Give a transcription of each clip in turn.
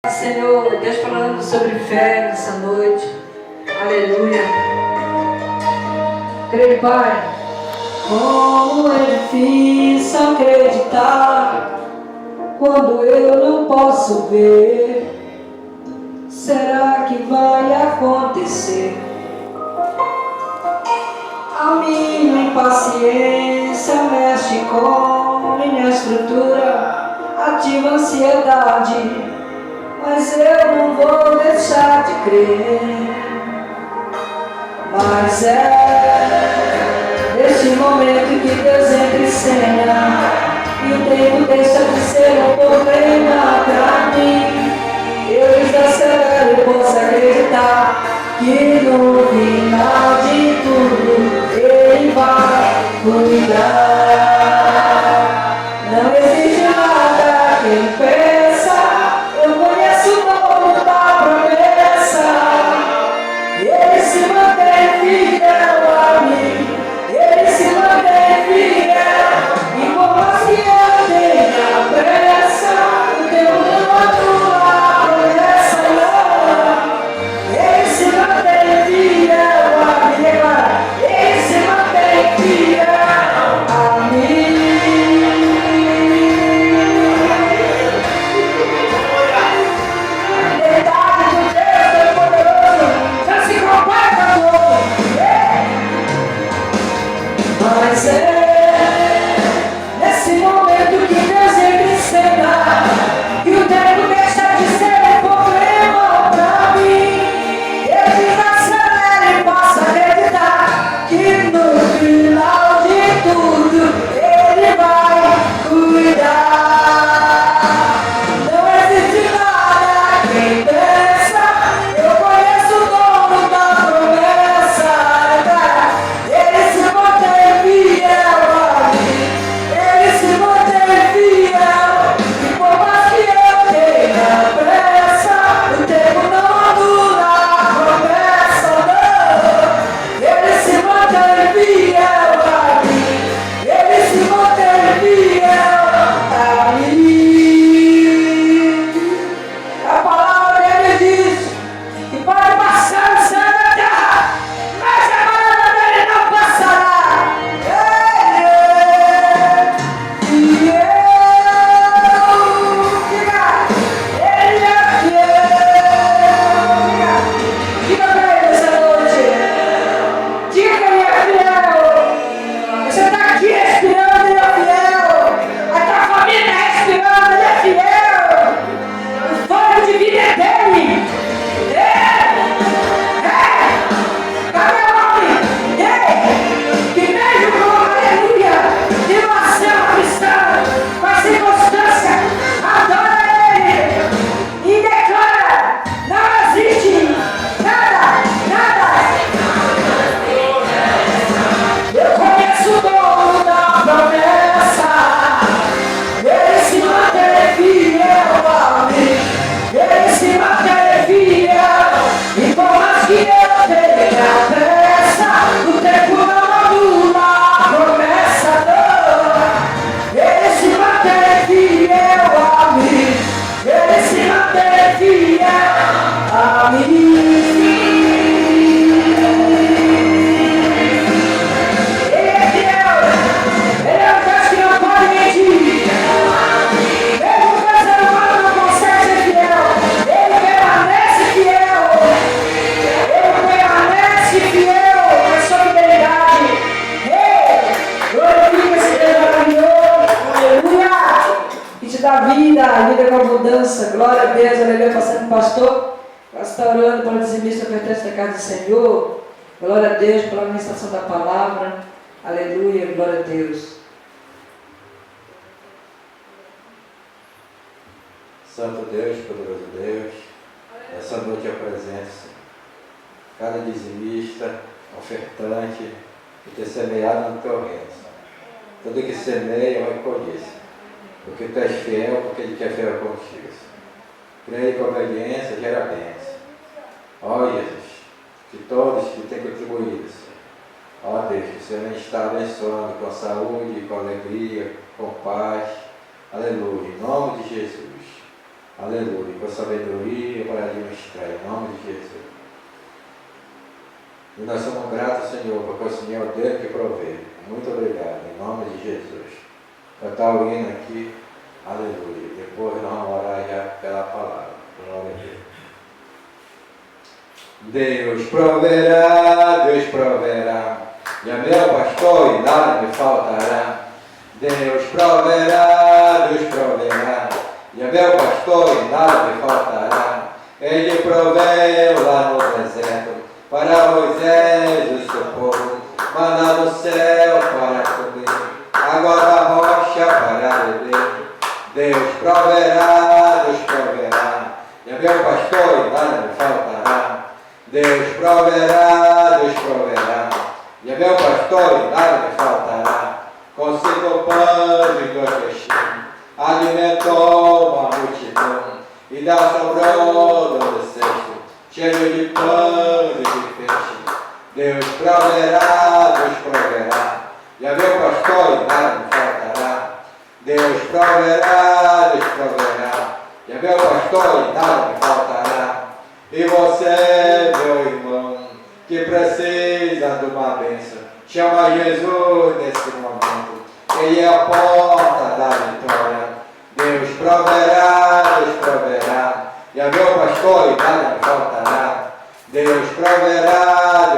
Senhor, Deus falando sobre fé nessa noite. Aleluia. Creio, Pai. Como é difícil acreditar quando eu não posso ver. Será que vai acontecer? A minha impaciência mexe com minha estrutura, ativa a ansiedade. Mas eu não vou deixar de crer. Mas é neste momento que Deus entra em cena e o tempo deixa de ser um problema pra mim. Eu desacelero e posso acreditar que no final de tudo Ele vai cuidar. Não existe nada quem pensa. Eu conheço o nome da promessa. Ele se mantém fiel a mim. Ele se mantém fiel. E por mais que eu tenha pressa, o tempo não atua a promessa, não. Ele se mantém fiel a mim. Ele se mantém fiel a mim. Mas é nesse momento que Deus entra em cena e o tempo deixa de ser um problema pra mim. Eu desacelero e posso acreditar que no final de tudo Ele vai cuidar. Não existe nada quem pensa. Eu conheço o dono da promessa. Ele se mantém fiel a mim. Ele se mantém fiel. E por mais que eu tenha pressa, o tempo não anula a promessa, não. Ele se mantém fiel a mim. Ele se mantém fiel a mim. A palavra dele diz que pode passar o céu da terra, mas a palavra dele não passará. Ele é fiel. Ele é fiel. Diga pra ele essa noite. Diga que ele é fiel. Você está aqui respirando, ele é fiel. A tua família está respirando, ele é fiel. O fogo de vida é dele. Cadê o homem? Que mesmo com aleluia, de uma célula cristã, com circunstância, adora ele e declara: não existe nada. Eu conheço o dono da promessa. Ele se mantém fiel a mim. Ele se mantém fiel. E por mais que eu tenha pressa, o tempo não anula a promessa, não. Ele se mantém fiel a mim. Ele se mantém fiel a mim. Ele é fiel. Ele é um Deus que não pode mentir. Mesmo que o ser humano não consegue ser fiel, ele permanece fiel. Ele permanece fiel na sua fidelidade. Glorifica esse Deus maravilhoso. Aleluia. Que te dá vida com abundância. Glória a Deus. Aleluia. Passando pastor. Está orando para o dizimista pertence da casa do Senhor. Glória a Deus pela ministração da palavra. Aleluia. Glória a Deus. Santo Deus, poderoso Deus, essa noite apresento cada dizimista, ofertante, que tem semeado no teu reino. Todo que semeia vai colher, porque tu és fiel, porque ele quer fiel contigo. Creio que a obediência gera bênção. Ó Jesus, que todos que têm contribuído, ó Deus, que o Senhor está abençoando com saúde, com alegria, com paz. Aleluia, em nome de Jesus. Aleluia. Com sabedoria para administrar, em nome de Jesus. E nós somos gratos, Senhor, porque o Senhor é o Deus que provê. Muito obrigado, em nome de Jesus. Cantar o hino aqui, aleluia. Depois nós vamos orar já pela palavra. Glória a Deus. Deus proverá, e a meu pastor e nada me faltará. Deus proverá, e a meu pastor e nada me faltará. Ele proveu lá no deserto para Moisés e o seu povo, maná do céu para comer, água da rocha para beber. Deus proverá, e a meu pastor e nada me faltará. Deus proverá, e a meu pastor e nada me faltará. Com 5 pães e 2 peixinhos, alimentou uma multidão, e da sobrou 12 cestos, cheio de pães e de peixe. Deus proverá, e a meu pastor e nada me faltará. Deus proverá, e a meu pastor e nada me faltará. E você, meu irmão, que precisa de uma bênção, chama Jesus nesse momento. Ele é a porta da vitória. Deus proverá, e a meu pastor e nada me faltará. Deus proverá,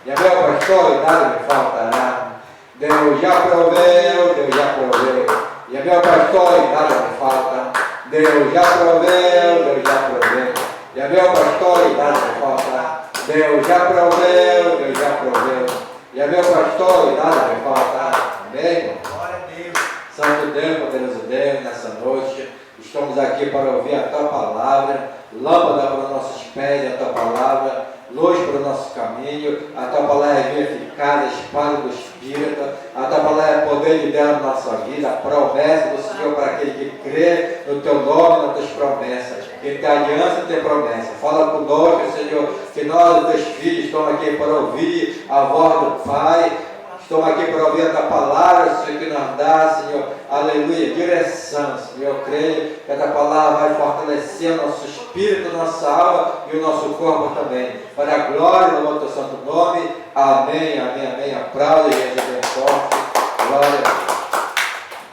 e a meu pastor e nada me faltará. Deus já proveu, e a meu pastor e nada me falta. Deus já proveu, e a meu pastor e nada me falta. Deus já proveu, e a meu pastor e nada me falta. Amém? Glória a Deus. Santo Deus, poderoso Deus, nessa noite, estamos aqui para ouvir a Tua palavra, lâmpada para os nossos pés, a Tua palavra, luz para o nosso caminho. A Tua palavra é eficaz, espada do Espírito. A Tua palavra é poder de Deus na nossa vida, a promessa do Senhor para aquele que crê no Teu nome, nas Tuas promessas. Quem tem aliança tem promessa. Fala conosco, Senhor, que nós, Teus filhos, estamos aqui para ouvir a voz do Pai. Estamos aqui para ouvir a Tua palavra, Senhor, que nos dá, Senhor, aleluia, direção, Senhor. Eu creio que a Tua palavra vai fortalecer o nosso espírito, nossa alma e o nosso corpo também. Para a glória do Teu santo nome. Amém, amém, amém. Aplauda e gente bem forte. Glória a Deus.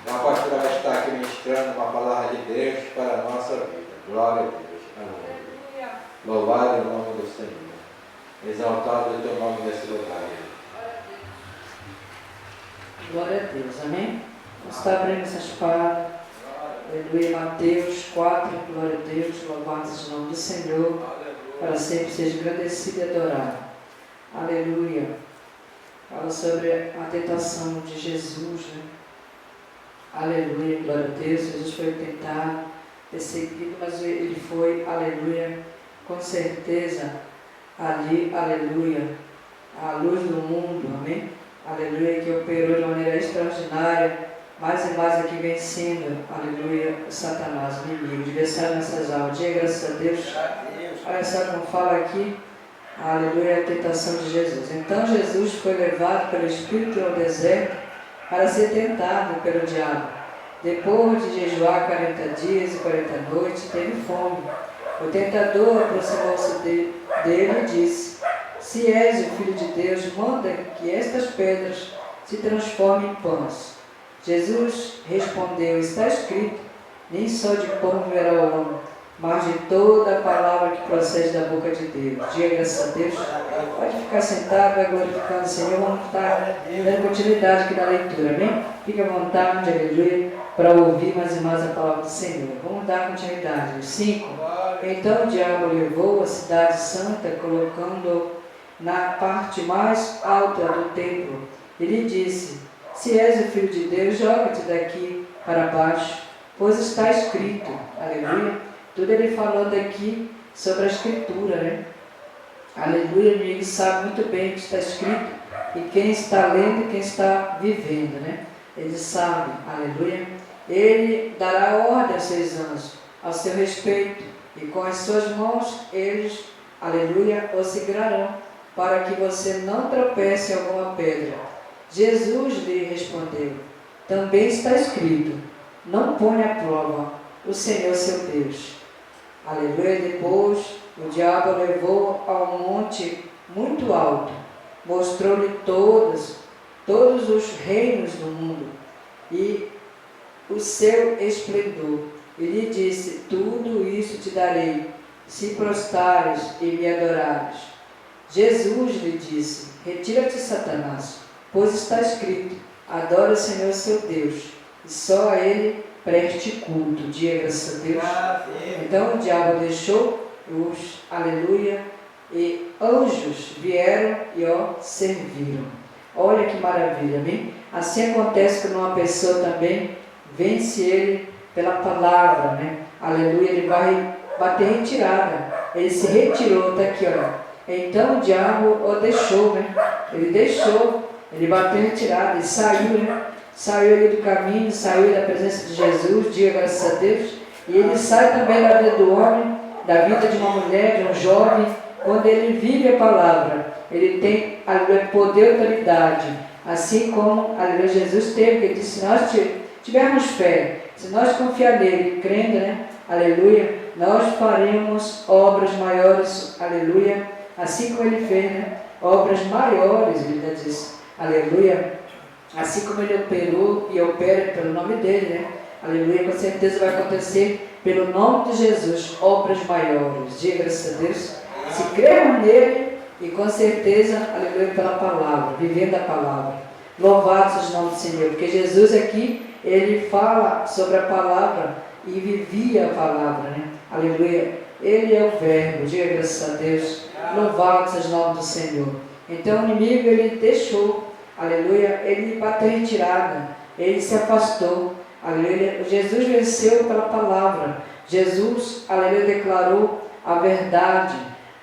A pastora vai estar aqui ministrando uma palavra de Deus para a nossa vida. Glória a Deus. Amém. Louvado é o nome do Senhor. Exaltado é o Teu nome nesse lugar. Glória a Deus, amém? Vamos estar abrindo essa espada. Aleluia, Mateus 4, glória a Deus, louvado seja o nome do Senhor, para sempre seja agradecido e adorado. Aleluia. Fala sobre a tentação de Jesus, né? Aleluia, glória a Deus. Jesus foi tentado, perseguido, mas ele foi, aleluia, com certeza, ali, aleluia, a luz do mundo, amém? Aleluia, que operou de maneira extraordinária, mais e mais aqui vencendo, aleluia, Satanás, o inimigo, adversário nessas almas. Diga graças a Deus. Olha só como fala aqui, aleluia, a tentação de Jesus. Então Jesus foi levado pelo Espírito ao deserto para ser tentado pelo diabo. Depois de jejuar 40 dias e 40 noites, teve fome. O tentador aproximou-se dele e disse: Se és o Filho de Deus, manda que estas pedras se transformem em pães. Jesus respondeu: Está escrito, nem só de pão viverá o homem, mas de toda a palavra que procede da boca de Deus. Diga graças a Deus. Pode ficar sentado, vai glorificando o Senhor. Vamos estar dando continuidade aqui na leitura, amém? Fique à vontade, aleluia, para ouvir mais e mais a palavra do Senhor. Vamos dar continuidade. 5. Então o diabo levou a cidade santa, colocando na parte mais alta do templo. Ele disse: Se és o Filho de Deus, joga-te daqui para baixo, pois está escrito. Aleluia. Tudo ele falando aqui sobre a escritura, né? Aleluia. Ele sabe muito bem o que está escrito, e quem está lendo e quem está vivendo, né? Ele sabe, aleluia. Ele dará ordem aos seus anjos ao seu respeito, e com as suas mãos eles, aleluia, o segurarão, para que você não tropece em alguma pedra. Jesus lhe respondeu: Também está escrito: Não ponha à prova o Senhor seu Deus. Aleluia. Depois o diabo levou a um monte muito alto, mostrou-lhe todos os reinos do mundo e o seu esplendor. E lhe disse: tudo isso te darei, se prostrares e me adorares. Jesus lhe disse: retira-te, Satanás, pois está escrito: adora o Senhor seu Deus, e só a Ele preste culto. Diga graças a Deus. Então o diabo deixou os, aleluia, e anjos vieram e serviram. Olha que maravilha, amém? Assim acontece quando uma pessoa também vence ele pela palavra, né? Aleluia, ele vai bater retirada. Ele se retirou, está aqui, ó. Então o diabo o deixou, né? Ele deixou, ele bateu retirada, ele saiu, né? Saiu ali do caminho, saiu da presença de Jesus, diga graças a Deus. E ele sai também da vida do homem, da vida de uma mulher, de um jovem, quando ele vive a palavra. Ele tem, aleluia, poder e autoridade, assim como, aleluia, Jesus teve. Ele disse: se nós tivermos fé, se nós confiar nele, crendo, né? Aleluia, nós faremos obras maiores, aleluia, assim como ele fez, né? Obras maiores, ele disse, aleluia, assim como ele operou e opera pelo nome dele, né? Aleluia, com certeza vai acontecer pelo nome de Jesus, obras maiores. Diga graças a Deus. Se cremos nele e com certeza, aleluia, pela palavra, vivendo a palavra. Louvado seja o nome do Senhor, porque Jesus aqui, ele fala sobre a palavra e vivia a palavra, né? Aleluia. Ele é o verbo, diga graças a Deus. Louvado seja o nome do Senhor. Então o inimigo, ele deixou, aleluia, ele bateu em retirada, ele se afastou, aleluia. Jesus venceu pela palavra. Jesus, aleluia, declarou a verdade,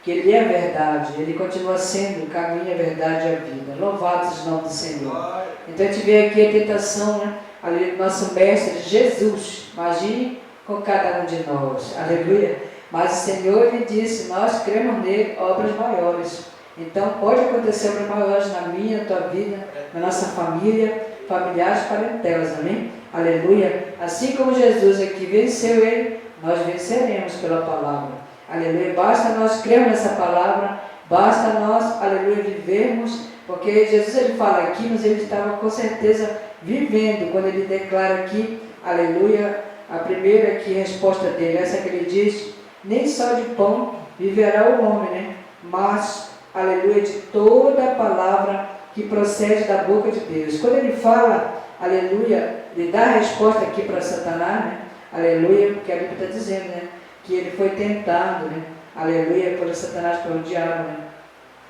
que ele é a verdade, ele continua sendo o caminho, a verdade e a vida. Louvado seja o nome do Senhor. Então a gente vê aqui a tentação, né? Aleluia, do nosso mestre Jesus, imagine com cada um de nós, aleluia. Mas o Senhor lhe disse: nós cremos nele, obras maiores. Então pode acontecer obras maiores na minha, na tua vida, na nossa família, familiares, parentelas, amém? Aleluia. Assim como Jesus aqui venceu ele, nós venceremos pela palavra. Aleluia. Basta nós crermos nessa palavra, basta nós, aleluia, vivermos, porque Jesus ele fala aqui, mas ele estava com certeza vivendo, quando ele declara aqui, aleluia, a primeira aqui resposta dele, essa que ele diz: nem só de pão viverá o homem, né? Mas, aleluia, de toda a palavra que procede da boca de Deus. Quando ele fala, aleluia, ele dá a resposta aqui para Satanás, né? Aleluia, porque a Bíblia está dizendo, né? Que ele foi tentado, né? Aleluia, por Satanás, pelo diabo, né?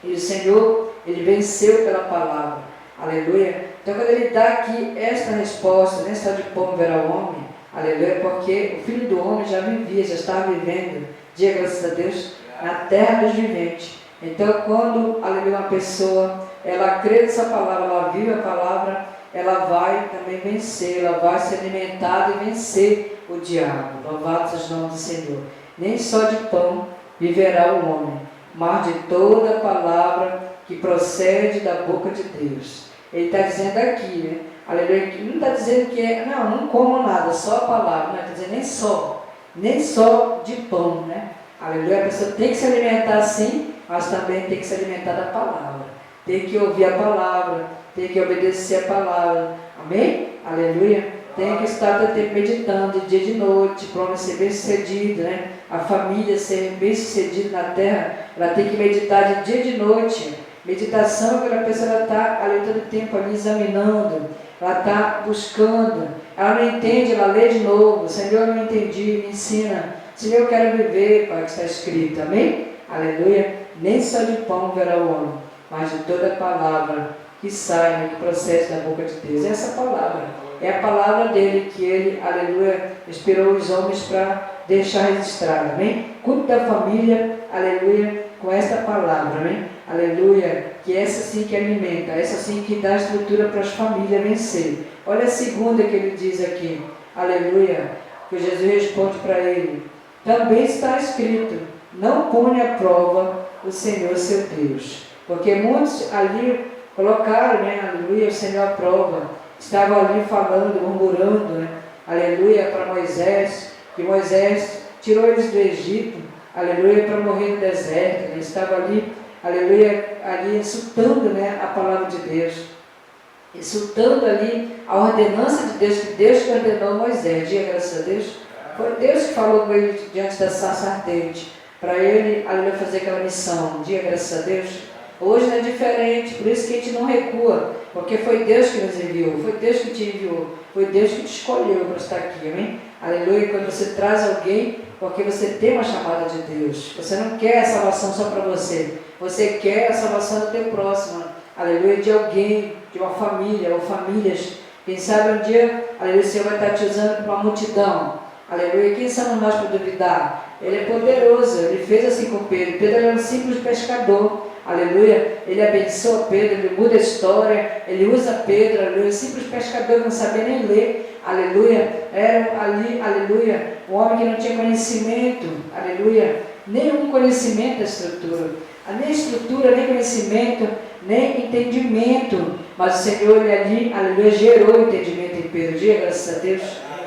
E o Senhor, ele venceu pela palavra. Aleluia. Então quando ele dá aqui esta resposta, nem só de pão viverá o homem, aleluia, porque o Filho do Homem já vivia, já estava vivendo, diga graças a Deus, na terra dos viventes. Então quando, aleluia, uma pessoa, ela crê nessa palavra, ela vive a palavra, ela vai também vencer, ela vai se alimentar e vencer o diabo. Louvado seja o nome do Senhor. Nem só de pão viverá o homem, mas de toda a palavra que procede da boca de Deus. Ele está dizendo aqui, né? Aleluia, não está dizendo que não como nada, só a palavra, não está dizendo nem só de pão, né? Aleluia, a pessoa tem que se alimentar sim, mas também tem que se alimentar da palavra, tem que ouvir a palavra, tem que obedecer a palavra, amém? Aleluia, tem que estar todo tempo meditando de dia e de noite, para ser bem sucedido, né? A família ser bem sucedida na terra, ela tem que meditar de dia e de noite. Meditação, aquela pessoa está ali todo o tempo ali examinando, ela está buscando, ela não entende, ela lê de novo: Senhor, eu não entendi, me ensina. Senhor, eu quero viver para o que está escrito, amém? Aleluia. Nem só de pão verá o homem, mas de toda a palavra que sai, né, que procede da boca de Deus. Essa palavra é a palavra dele que ele, aleluia, inspirou os homens para deixar registrado, amém? Culto da família, aleluia, com esta palavra, amém? Aleluia, que essa sim que alimenta, essa sim que dá estrutura para as famílias vencer. Olha a segunda que ele diz aqui, aleluia, que Jesus responde para ele: também está escrito, não põe à prova o Senhor seu Deus. Porque muitos ali colocaram, né, aleluia, o Senhor à prova, estavam ali falando, murmurando, né, aleluia, para Moisés, que Moisés tirou eles do Egito, aleluia, para morrer no deserto. Ele estava ali, aleluia, ali insultando, né, a palavra de Deus, insultando ali a ordenança de Deus, que Deus que ordenou Moisés. Diga graças a Deus. Foi Deus que falou com ele diante da sarça ardente, para ele, aleluia, fazer aquela missão. Diga graças a Deus. Hoje não é diferente, por isso que a gente não recua, porque foi Deus que nos enviou, foi Deus que te enviou, foi Deus que te escolheu para estar aqui, amém? Aleluia. Quando você traz alguém, porque você tem uma chamada de Deus, você não quer a salvação só para você, você quer a salvação do teu próximo, aleluia, de alguém, de uma família ou famílias. Quem sabe um dia, aleluia, o Senhor vai estar te usando para uma multidão, aleluia. Quem somos nós para duvidar? Ele é poderoso, ele fez assim com Pedro. Pedro era um simples pescador, aleluia, ele abençoa Pedro, ele muda a história, ele usa Pedro, aleluia, simples pescador, não sabia nem ler, aleluia, era ali, aleluia, um homem que não tinha conhecimento, aleluia, nenhum conhecimento da estrutura, nem estrutura, nem conhecimento, nem entendimento, mas o Senhor, ele ali, aleluia, gerou entendimento em Pedro. Diga graças a Deus,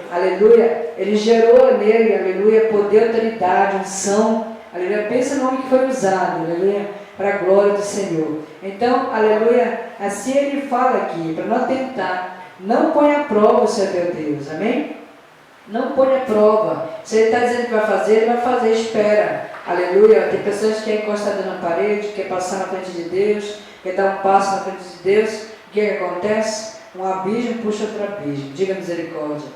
aleluia, ele gerou nele, aleluia, poder, autoridade, unção, aleluia. Pensa no homem que foi usado, aleluia, para a glória do Senhor. Então, aleluia, assim ele fala aqui, para não tentar, não põe à prova o seu teu Deus, amém? Não põe à prova. Se ele está dizendo que vai fazer, ele vai fazer, espera, aleluia. Tem pessoas que querem encostar na parede, quer passar na frente de Deus, quer dar um passo na frente de Deus. O que acontece? Um abismo puxa outro abismo. Diga misericórdia,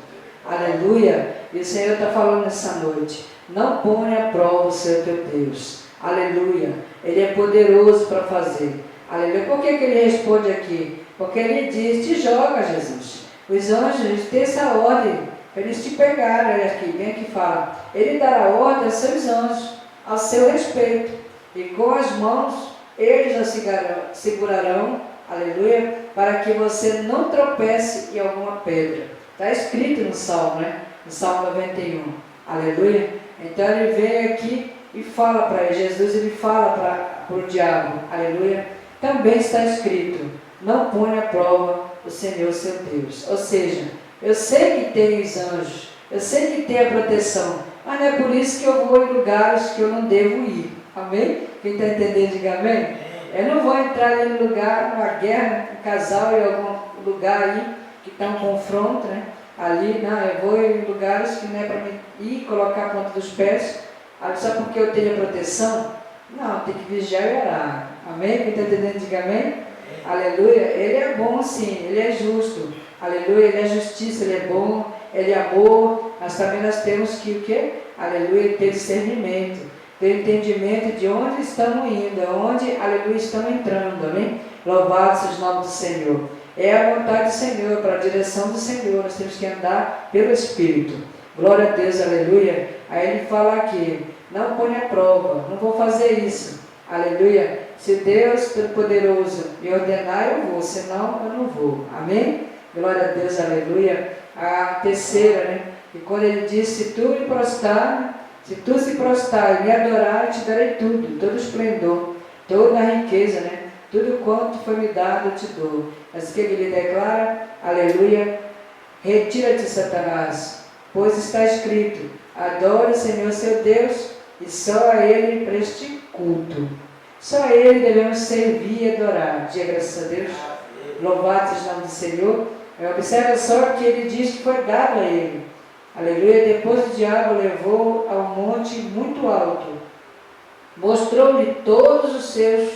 aleluia. E o Senhor está falando nessa noite, não põe à prova o seu teu Deus, aleluia. Ele é poderoso para fazer, aleluia. Por que ele responde aqui? Porque ele diz, te joga, Jesus. Os anjos têm essa ordem para eles te pegarem. Olha aqui, vem aqui, fala, ele dará ordem aos seus anjos ao seu respeito, e com as mãos eles a segurarão, aleluia, para que você não tropece em alguma pedra. Está escrito no Salmo, né? No Salmo 91, aleluia. Então ele vem aqui e fala para ele, Jesus, ele fala para o diabo, aleluia, também está escrito, não põe à prova o Senhor seu Deus. Ou seja, eu sei que tem os anjos, eu sei que tem a proteção, mas não é por isso que eu vou em lugares que eu não devo ir, amém? Quem está entendendo, diga amém? Eu não vou entrar em lugar, numa guerra, um casal em algum lugar aí, que está um confronto, né? Ali, não, eu vou em lugares que não é para mim ir, colocar a ponta dos pés, só porque eu tenho a proteção? Não, tem que vigiar e orar, amém? Quem está entendendo, diga amém? Aleluia. Ele é bom sim, ele é justo, aleluia, ele é justiça, ele é bom, ele é amor, mas também nós temos que o quê? Aleluia, ter discernimento, ter entendimento de onde estamos indo, aonde, aleluia, estamos entrando, amém? Louvado seja o nome do Senhor. É a vontade do Senhor, para a direção do Senhor, nós temos que andar pelo Espírito. Glória a Deus, aleluia. Aí ele fala aqui, não põe à prova, não vou fazer isso, aleluia. Se Deus Todo-Poderoso me ordenar, eu vou, senão eu não vou, amém? Glória a Deus, aleluia. A terceira, né? E quando ele diz, se tu me prostrar, se tu se prostrar e me adorar, eu te darei tudo, todo esplendor, toda a riqueza, né? Tudo quanto foi me dado, eu te dou. Mas o que ele declara? Aleluia. Retira-te, Satanás, pois está escrito, adore o Senhor seu Deus, e só a Ele preste culto. Só a Ele devemos servir e adorar. Diga graças a Deus. Louvado seja o nome do Senhor. Observa só que ele diz que foi dado a ele. Aleluia. Depois o diabo levou a um monte muito alto, mostrou-lhe todos os seus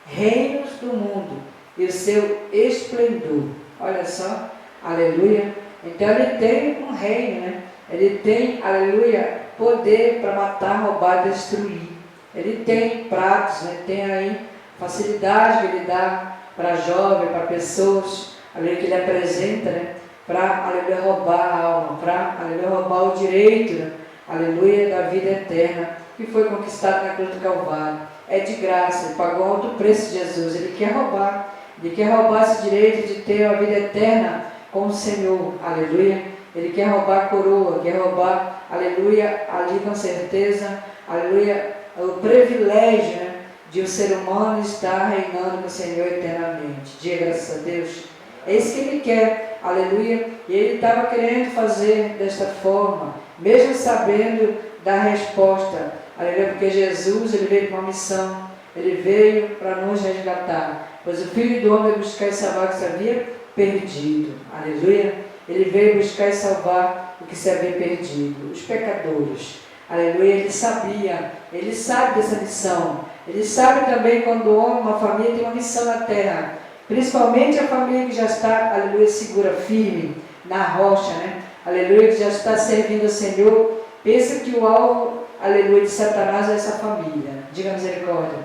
reinos do mundo e o seu esplendor. Olha só, aleluia. Então ele tem um reino, né? Ele tem, aleluia, poder para matar, roubar, destruir. Ele tem pratos, né? Tem aí facilidade que ele dá para jovens, para pessoas, aleluia, que ele apresenta, né? Para, aleluia, roubar a alma, para, aleluia, roubar o direito, né? Aleluia, da vida eterna, que foi conquistado na cruz do Calvário. É de graça, ele pagou alto preço de Jesus. Ele quer roubar esse direito de ter a vida eterna com o Senhor, aleluia. Ele quer roubar a coroa, quer roubar, aleluia, ali com certeza, aleluia, o privilégio, né, de o ser humano estar reinando com o Senhor eternamente. Diga graças a Deus. É isso que ele quer, aleluia. E ele estava querendo fazer desta forma, mesmo sabendo da resposta, aleluia, porque Jesus, ele veio com uma missão, ele veio para nos resgatar, pois o Filho do Homem veio buscar e salvar o que se havia perdido, aleluia, ele veio buscar e salvar o que se havia perdido, os pecadores, aleluia, ele sabia, ele sabe dessa missão, ele sabe também quando o homem, uma família tem uma missão na terra, principalmente a família que já está, aleluia, segura, firme, na rocha, né, aleluia, que já está servindo ao Senhor, pensa que o alvo, aleluia, de Satanás é essa família, diga misericórdia,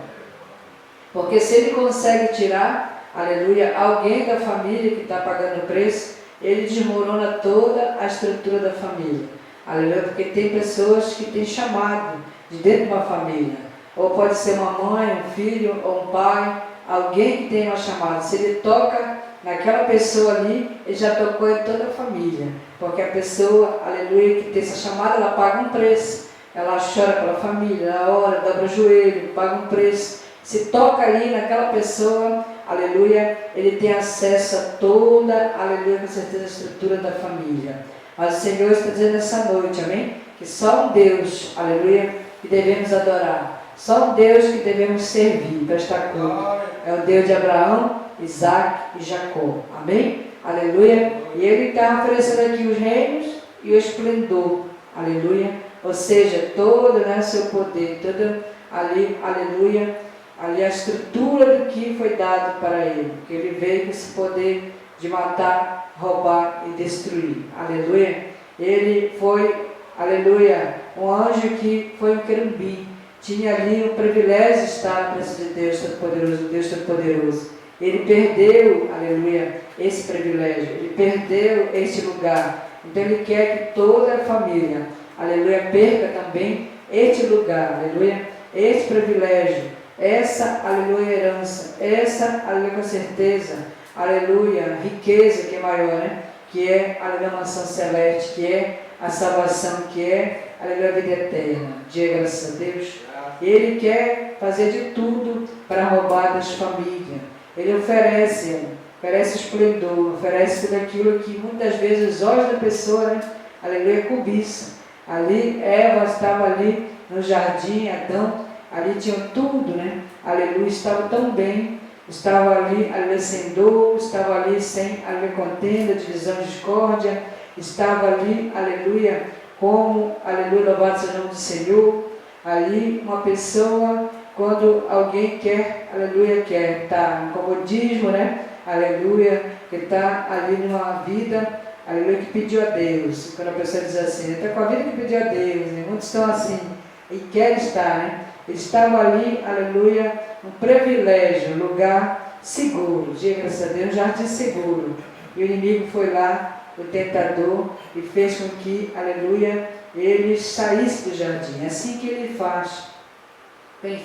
porque se ele consegue tirar, aleluia, alguém da família que está pagando o preço, ele desmorona toda a estrutura da família, aleluia, porque tem pessoas que têm chamado de dentro de uma família, ou pode ser uma mãe, um filho, ou um pai, alguém que tem uma chamada, se ele toca naquela pessoa ali, ele já tocou em toda a família, porque a pessoa, aleluia, que tem essa chamada, ela paga um preço, ela chora pela família, ela ora, dobra o joelho, paga um preço, se toca ali naquela pessoa, aleluia, ele tem acesso a toda, aleluia, com certeza, a estrutura da família. Mas o Senhor está dizendo essa noite, amém? Que só um Deus, aleluia, que devemos adorar, só um Deus que devemos servir, prestar culto, é o Deus de Abraão, Isaac e Jacó, amém? Aleluia, e ele está oferecendo aqui os reinos e o esplendor, aleluia, ou seja, todo, né, seu poder, todo ali, aleluia, ali a estrutura do que foi dado para ele, que ele veio com esse poder de matar, roubar e destruir, aleluia, ele foi, aleluia, um anjo que foi um querubim, tinha ali o privilégio de estar na presença de Deus Todo-Poderoso, Deus Todo-Poderoso, ele perdeu, aleluia, esse privilégio, ele perdeu esse lugar, então ele quer que toda a família, aleluia, perca também este lugar, aleluia, este privilégio, essa, aleluia, herança, essa, aleluia, com certeza, aleluia, riqueza que é maior, né? Que é, aleluia, a mansão celeste, que é a salvação, que é, aleluia, a vida eterna. Diga graças a Deus. Ele quer fazer de tudo para roubar das famílias. Ele oferece esplendor, oferece tudo aquilo que muitas vezes os olhos da pessoa, né? Aleluia, cobiça. Ali, Eva estava ali no jardim, Adão, ali tinha tudo, né? Aleluia, estava tão bem, estava ali, aleluia, sem dor, estava ali sem, aleluia, contenda, divisão, discórdia, estava ali, aleluia, como, aleluia, louvado seja o nome do Senhor, ali uma pessoa, quando alguém quer, aleluia, quer estar no comodismo, né? Aleluia, que está ali numa vida, aleluia, que pediu a Deus. Quando a pessoa diz assim, está com a vida que pediu a Deus, né? Muitos estão assim, e querem estar, né? Eles estavam ali, aleluia, um privilégio, um lugar seguro, diga graças a Deus, um jardim seguro. E o inimigo foi lá, o tentador, e fez com que, aleluia, ele saísse do jardim. É assim que ele faz.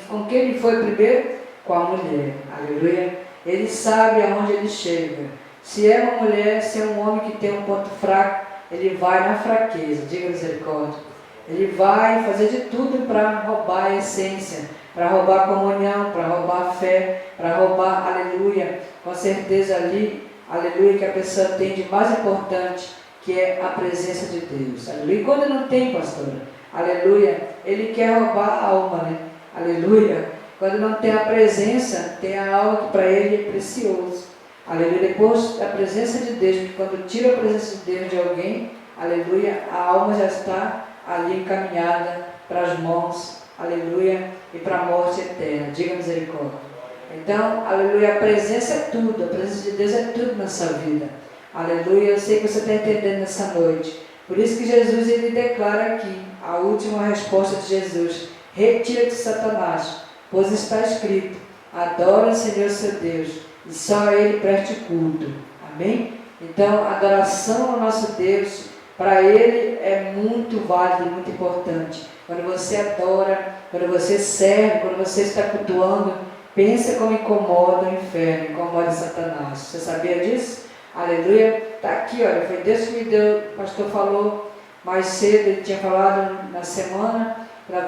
Com quem ele foi primeiro? Com a mulher, aleluia. Ele sabe aonde ele chega. Se é uma mulher, se é um homem que tem um ponto fraco, ele vai na fraqueza, diga misericórdia. Ele vai fazer de tudo para roubar a essência, para roubar a comunhão, para roubar a fé, para roubar, aleluia, com certeza ali, aleluia, que a pessoa tem de mais importante, que é a presença de Deus, aleluia. E quando não tem, pastora, aleluia, ele quer roubar a alma, né? Aleluia. Quando não tem a presença, tem algo que para ele é precioso, aleluia. Depois da presença de Deus, porque quando tira a presença de Deus de alguém, aleluia, a alma já está ali encaminhada para as mãos, aleluia, e para a morte eterna, diga misericórdia. Então, aleluia, a presença é tudo, a presença de Deus é tudo na sua vida, aleluia. Eu sei que você está entendendo nessa noite, por isso que Jesus, ele declara aqui, a última resposta de Jesus, retira-te, Satanás, pois está escrito, adora o Senhor seu Deus, e só a Ele preste culto, amém? Então, a adoração ao nosso Deus, para Ele é muito válido, muito importante. Quando você adora, quando você serve, quando você está cultuando, pensa como incomoda o inferno, incomoda Satanás. Você sabia disso? Aleluia. Está aqui, olha, foi Deus que me deu, o pastor falou mais cedo, ele tinha falado na semana, para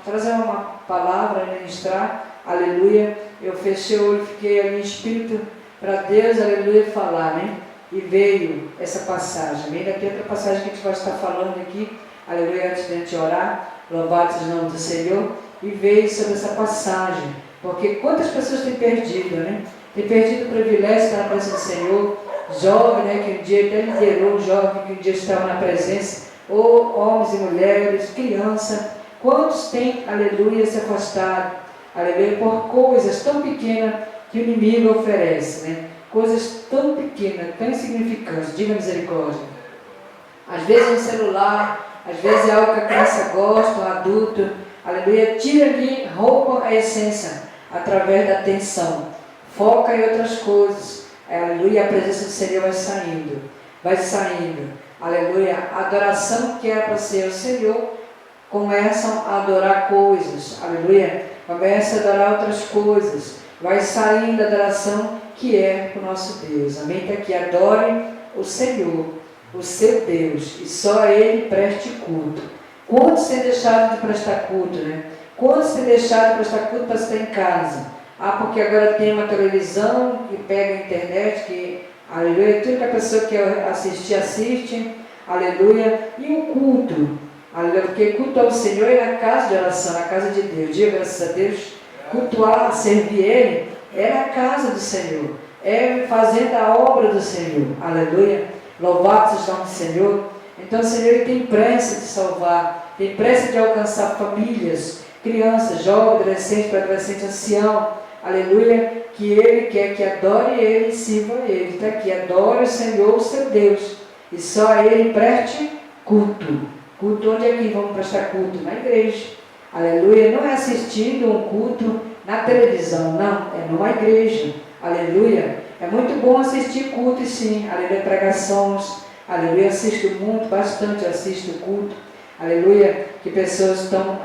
trazer uma palavra, ministrar, aleluia. Eu fechei o olho, fiquei ali em espírito para Deus, aleluia, falar, né? E veio essa passagem, ainda tem outra passagem que a gente vai estar falando aqui, aleluia, antes de a gente orar, louvado seja o nome do Senhor, e veio sobre essa passagem, porque quantas pessoas têm perdido, né? Tem perdido o privilégio de estar na presença do Senhor, jovem, né, que um dia até liderou, jovem que um dia estava na presença, ou homens e mulheres, criança, quantos têm, aleluia, se afastado, aleluia, por coisas tão pequenas que o inimigo oferece, né? Coisas tão pequenas, tão insignificantes, diga misericórdia. Às vezes é um celular, às vezes é algo que a criança gosta, um adulto, aleluia, tira-lhe, rouba a essência através da atenção, foca em outras coisas, aleluia, a presença do Senhor vai saindo, aleluia, a adoração que era para ser o Senhor, começam a adorar coisas, aleluia, começa a adorar outras coisas, vai saindo a adoração que é para o nosso Deus, amém? Está aqui, adore o Senhor, o seu Deus, e só a Ele preste culto. Quantos têm deixado de prestar culto, né? Quantos têm deixado de prestar culto para estar em casa? Porque agora tem uma televisão que pega a internet, que, aleluia, tudo que a pessoa quer assistir, assiste, aleluia, e o culto, aleluia, porque culto ao Senhor é na casa de oração, na casa de Deus, diga graças a Deus, cultuar, servir Ele, é na casa do Senhor, é fazendo a obra do Senhor, aleluia, louvado seja o nome do Senhor. Então o Senhor tem pressa de salvar, tem pressa de alcançar famílias, crianças, jovens, adolescentes, pré-adolescente, ancião, aleluia, que Ele quer que adore Ele e sirva a Ele. Está aqui, adore o Senhor, o seu Deus, e só a Ele preste culto. Culto, onde é que vamos prestar culto? Na igreja, aleluia, não é assistindo um culto na televisão, não, é numa igreja, aleluia. É muito bom assistir culto, sim, aleluia, pregações, aleluia, assisto muito, bastante assisto culto, aleluia, que pessoas estão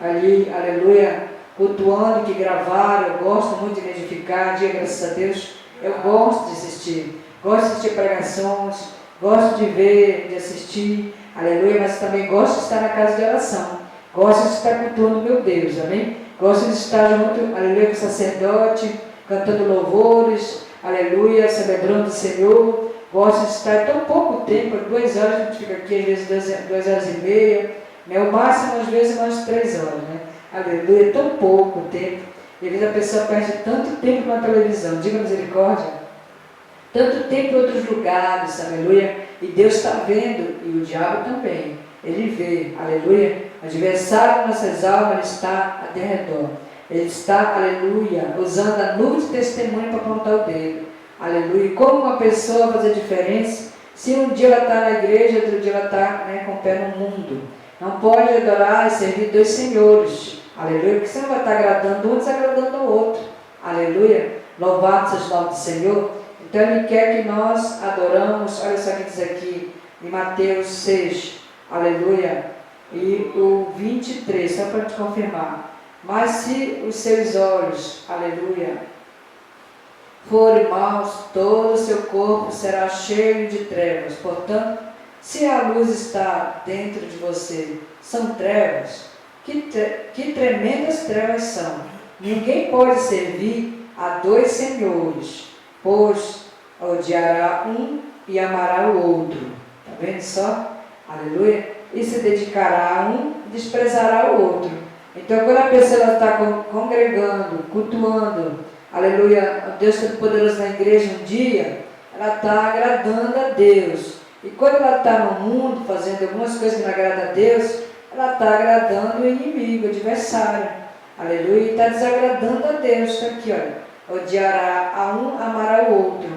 ali, aleluia, cultuando, que gravaram, eu gosto muito de me edificar, diga graças a Deus, eu gosto de assistir pregações, gosto de ver, de assistir, aleluia, mas também gosto de estar na casa de oração, gosto de estar cultuando meu Deus, amém? Gosto de estar junto, aleluia, com o sacerdote, cantando louvores, aleluia, celebrando o Senhor. Gosto de estar tão pouco tempo, 2 horas, a gente fica aqui, às vezes 2 horas e meia, né? O máximo, às vezes, umas 3 horas, né? Aleluia, tão pouco tempo. E às vezes a pessoa perde tanto tempo na televisão, diga misericórdia, tanto tempo em outros lugares, aleluia, e Deus está vendo, e o diabo também, ele vê, aleluia, o adversário de nossas almas, ele está ao redor. Ele está, aleluia, usando a nuvem de testemunho para apontar o dedo. Aleluia. E como uma pessoa fazer diferença, se um dia ela está na igreja, outro dia ela está, né, com o pé no mundo. Não pode adorar e servir 2 senhores. Aleluia. Porque você não vai estar agradando um, desagradando o outro. Aleluia. Louvado seja o nome do Senhor. Então Ele quer que nós adoramos. Olha só o que diz aqui em Mateus 6. Aleluia. E o 23, só para te confirmar. Mas se os seus olhos, aleluia, forem maus, todo o seu corpo será cheio de trevas. Portanto, se a luz está dentro de você, são trevas. Que tremendas trevas são. Ninguém pode servir a 2 senhores, pois odiará um e amará o outro. Está vendo só? Aleluia. E se dedicará a um e desprezará o outro. Então, quando a pessoa está congregando, cultuando, aleluia, Deus Todo-Poderoso na igreja um dia, ela está agradando a Deus. E quando ela está no mundo, fazendo algumas coisas que não agradam a Deus, ela está agradando o inimigo, o adversário. Aleluia, e está desagradando a Deus. Está aqui, olha, odiará a um, amará o outro.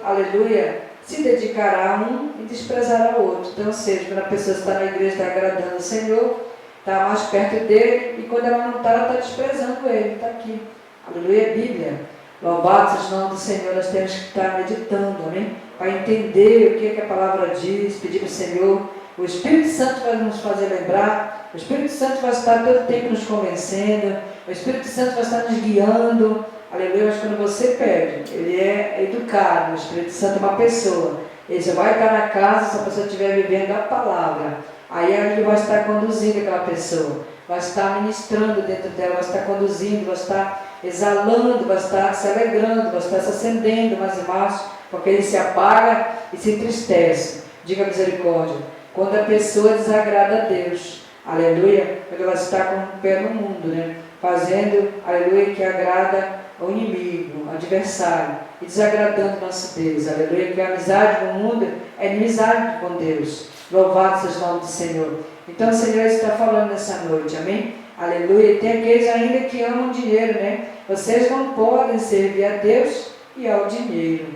Aleluia, se dedicará a um e desprezará o outro. Então, ou seja, quando a pessoa está na igreja, está agradando o Senhor, está mais perto dele, e quando ela não está, ela está desprezando ele. Está aqui. Aleluia, Bíblia. Louvado seja o nome do Senhor. Nós temos que estar meditando, amém? Para entender o que a palavra diz, pedir para o Senhor. O Espírito Santo vai nos fazer lembrar. O Espírito Santo vai estar todo o tempo nos convencendo. O Espírito Santo vai estar nos guiando. Aleluia. Mas quando você pede, ele é educado. O Espírito Santo é uma pessoa. Ele só vai estar na casa se a pessoa estiver vivendo a palavra. Aí ele vai estar conduzindo aquela pessoa, vai estar ministrando dentro dela, vai estar conduzindo, vai estar exalando, vai estar se alegrando, vai estar se acendendo mais e mais, porque ele se apaga e se entristece. Diga misericórdia. quando a pessoa desagrada a Deus. Aleluia, quando ela está com o pé no mundo, né? Fazendo, aleluia, que agrada ao inimigo, ao adversário, e desagradando nosso Deus. Aleluia, que a amizade no mundo é inimizade com Deus. Louvado seja o nome do Senhor. Então o Senhor está falando nessa noite, amém? Aleluia, e tem aqueles ainda que amam dinheiro, né? Vocês não podem servir a Deus e ao dinheiro.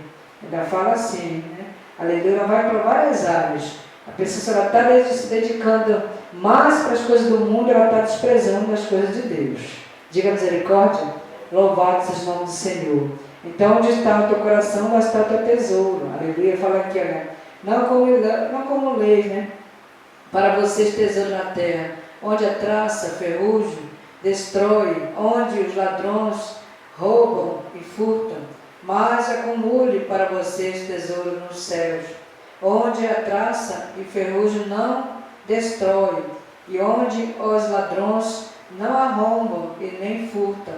Ainda fala assim, né? Aleluia, ela vai para várias áreas. A pessoa, se ela está se dedicando mais para as coisas do mundo, ela está desprezando as coisas de Deus. Diga misericórdia, louvado seja o nome do Senhor. Então, onde está o teu coração, lá está o teu tesouro. Aleluia, fala aqui, olha, não como leis, né? Para vocês tesouro na terra, onde a traça, ferrugem, destrói, onde os ladrões roubam e furtam, mas acumule para vocês tesouro nos céus, onde a traça e ferrugem não destrói, e onde os ladrões não arrombam e nem furtam.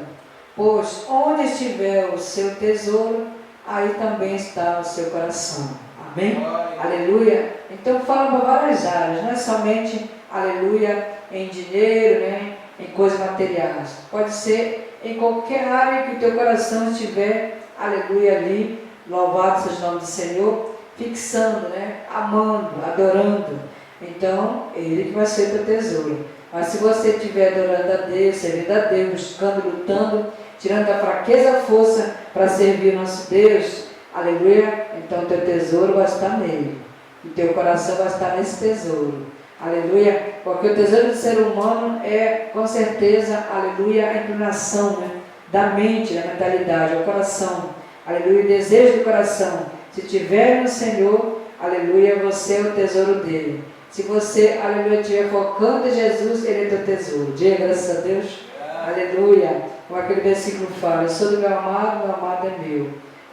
Pois onde estiver o seu tesouro, aí também está o seu coração. Amém? Aleluia. Então fala para várias áreas, não é somente, aleluia, em dinheiro, né? Em coisas materiais. Pode ser em qualquer área que o teu coração estiver, aleluia, ali, louvado seja o nome do Senhor, fixando, né? Amando, adorando. Então, Ele que vai ser teu tesouro. Mas se você estiver adorando a Deus, servindo a Deus, buscando, lutando, tirando da fraqueza a força para servir o nosso Deus, aleluia, então teu tesouro vai estar nele. E teu coração vai estar nesse tesouro. Aleluia, porque o tesouro do ser humano é, com certeza, aleluia, a inclinação, né, da mente, da mentalidade, o coração. Aleluia, o desejo do coração. Se tiver no Senhor, aleluia, você é o tesouro dele. Se você, aleluia, estiver focando em Jesus, Ele é teu tesouro. Diga graças a Deus. Aleluia. Como aquele versículo fala, eu sou do meu amado é meu.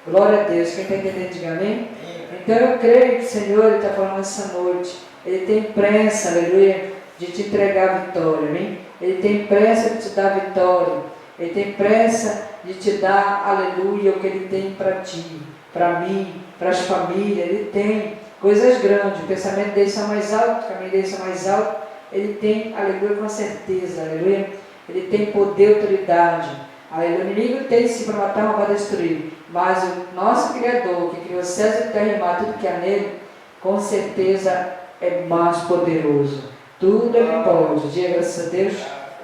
Glória a Deus. Quem está entendendo, diga amém. Então eu creio que o Senhor Ele está falando essa noite. Ele tem pressa, aleluia, de te entregar a vitória, amém? Ele tem pressa de te dar a vitória. Ele tem pressa de te dar, aleluia, o que Ele tem para ti, para mim, para as famílias. Ele tem coisas grandes, o pensamento dele são mais alto, o caminho dele são mais alto. Ele tem, aleluia, com certeza, aleluia. Ele tem poder e autoridade. Aleluia. O inimigo tem sim para matar, mas para destruir. Mas o nosso Criador, que criou céus e terra e mar, tudo que há nele, com certeza é mais poderoso. Tudo Ele pode. Diga graças a Deus.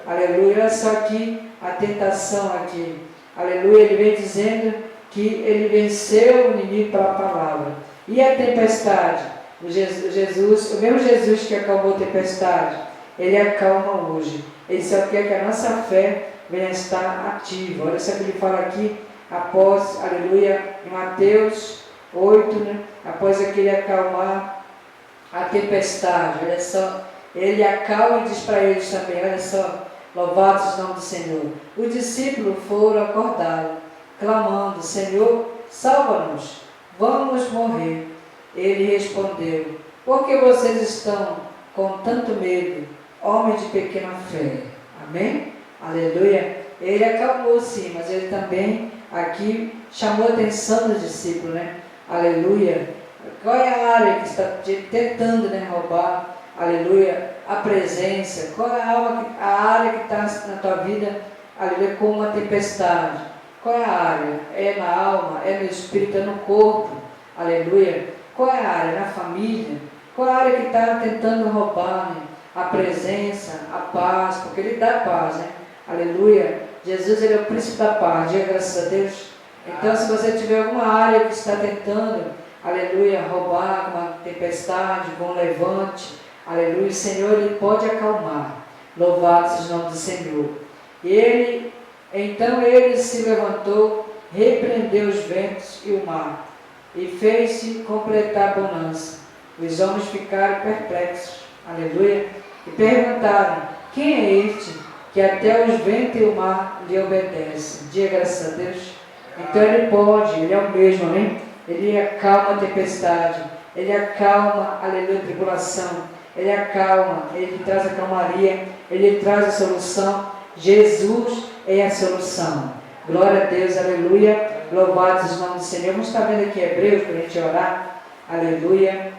Aleluia. Olha só aqui a tentação aqui. Aleluia. Ele vem dizendo que ele venceu o inimigo pela palavra. E a tempestade? O mesmo Jesus que acalmou a tempestade, Ele acalma hoje. Ele só quer que a nossa fé venha estar ativa. Olha só que Ele fala aqui, após, aleluia, em Mateus 8, né? Após aquele acalmar a tempestade, olha só, Ele acalma e diz para eles também, olha só, louvado seja o nome do Senhor. Os discípulos foram acordá-lo, clamando, Senhor, salva-nos, vamos morrer. Ele respondeu, por que vocês estão com tanto medo, homem de pequena fé? Amém? Aleluia. Ele acalmou sim, mas ele também aqui chamou a atenção dos discípulos, né? Aleluia. Qual é a área que está tentando, né, roubar, aleluia, a presença? Qual é a área que está na tua vida, aleluia, com uma tempestade? Qual é a área? É na alma, é no espírito, é no corpo, aleluia. Qual é a área? Na família? Qual é a área que está tentando roubar, né, a presença, a paz? Porque Ele dá paz, né? Aleluia. Jesus, Ele é o príncipe da paz. Diga graças a Deus. Então, se você tiver alguma área que está tentando, aleluia, roubar com uma tempestade, com um levante, aleluia, o Senhor, Ele pode acalmar. Louvado seja o nome do Senhor. Então ele se levantou, repreendeu os ventos e o mar, e fez-se completar a bonança. Os homens ficaram perplexos, aleluia, e perguntaram, quem é este que até os ventos e o mar lhe obedecem? Diga graças a Deus. Então Ele pode, Ele é o mesmo, amém? Ele acalma a tempestade, Ele acalma, aleluia, a tribulação, Ele acalma, Ele traz a calmaria, Ele traz a solução. Jesus é a solução. Glória a Deus, aleluia, louvado seja o nome do Senhor. Vamos estar vendo aqui Hebreus para a gente orar, aleluia,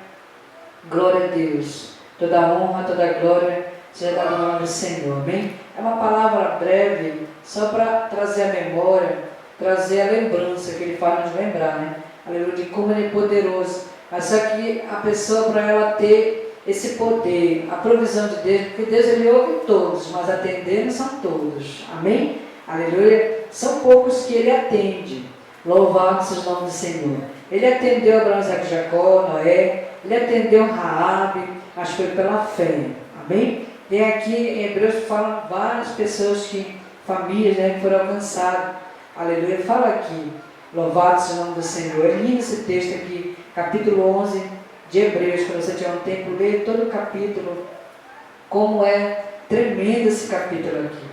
glória a Deus. toda a honra, toda a glória seja dada no nome do Senhor, amém? É uma palavra breve, só para trazer a memória, trazer a lembrança que Ele faz nos lembrar, né? Aleluia, de como Ele é poderoso. Mas só que a pessoa, para ela ter esse poder, a provisão de Deus, porque Deus Ele ouve todos, mas atender não são todos, amém? Aleluia, são poucos que Ele atende. Louvado seja o nome do Senhor. Ele atendeu Abraão, Isaac, Jacó, Noé, Ele atendeu Raabe, mas foi pela fé, amém? Tem aqui em Hebreus que falam várias pessoas, famílias, né, que foram alcançadas, aleluia, fala aqui, louvado seja o nome do Senhor. É lindo esse texto aqui, capítulo 11 de Hebreus, quando você tiver um tempo, leia todo o capítulo, como é tremendo esse capítulo aqui,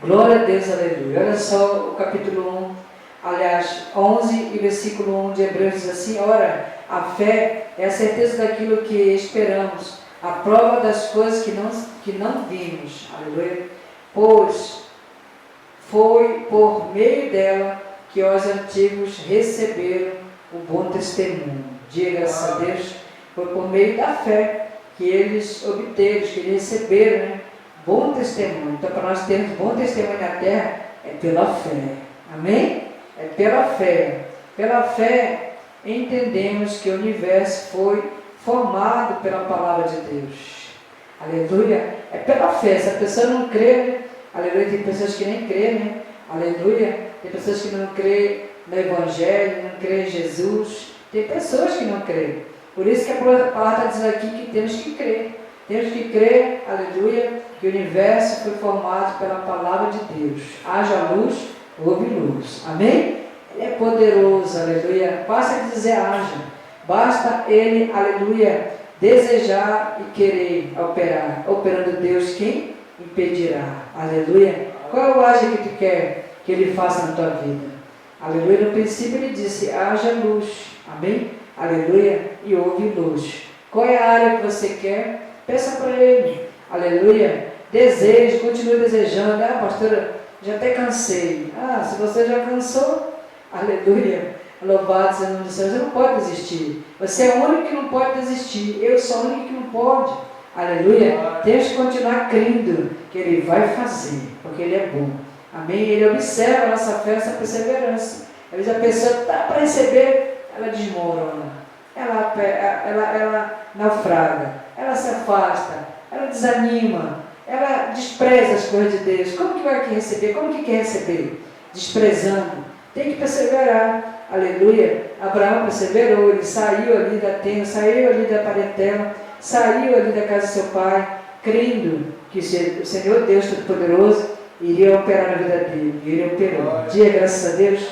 glória a Deus, aleluia. Olha só o capítulo 1, aliás, 11 e versículo 1 de Hebreus diz assim: ora, a fé é a certeza daquilo que esperamos, a prova das coisas que não vimos, aleluia, pois foi por meio dela que os antigos receberam o bom testemunho. Diga graças a Deus, foi por meio da fé que eles obteram, que eles receberam, né, bom testemunho. Então, para nós termos bom testemunho na terra, é pela fé, amém? É pela fé. Pela fé, entendemos que o universo foi formado pela palavra de Deus, aleluia. É pela fé. Se a pessoa não crê, aleluia, tem pessoas que nem crêem, né? Aleluia, tem pessoas que não creem no Evangelho, não creem em Jesus, tem pessoas que não creem. Por isso que a palavra está dizendo aqui que temos que crer. Temos que crer, aleluia, que o universo foi formado pela palavra de Deus. Haja luz, houve luz, amém? Ele é poderoso, aleluia. Basta ele dizer haja, basta ele, aleluia, desejar e querer operar. Operando Deus, quem impedirá? Aleluia. Qual é o haja que tu quer que ele faça na tua vida? Aleluia. No princípio ele disse, haja luz, amém? Aleluia, e houve luz. Qual é a área que você quer? Peça para ele, aleluia. Deseje, continue desejando. Ah, pastora, já até cansei. Ah, se você já cansou, aleluia, louvado seja o nome do Senhor, você não pode desistir. Você é o único que não pode desistir. Eu sou o único que não pode, aleluia. Temos que continuar crendo que Ele vai fazer, porque Ele é bom, amém? Ele observa a nossa fé, essa perseverança. Às vezes a pessoa está para receber, ela desmorona, ela naufraga, ela se afasta, ela desanima, ela despreza as coisas de Deus. Como que vai receber? Como que quer receber? Desprezando. Tem que perseverar, aleluia. Abraão perseverou, ele saiu ali da tenda, saiu ali da parentela, saiu ali da casa de seu pai, crendo que o Senhor Deus Todo-Poderoso iria operar na vida dele. E ele operou. Diga graças a Deus,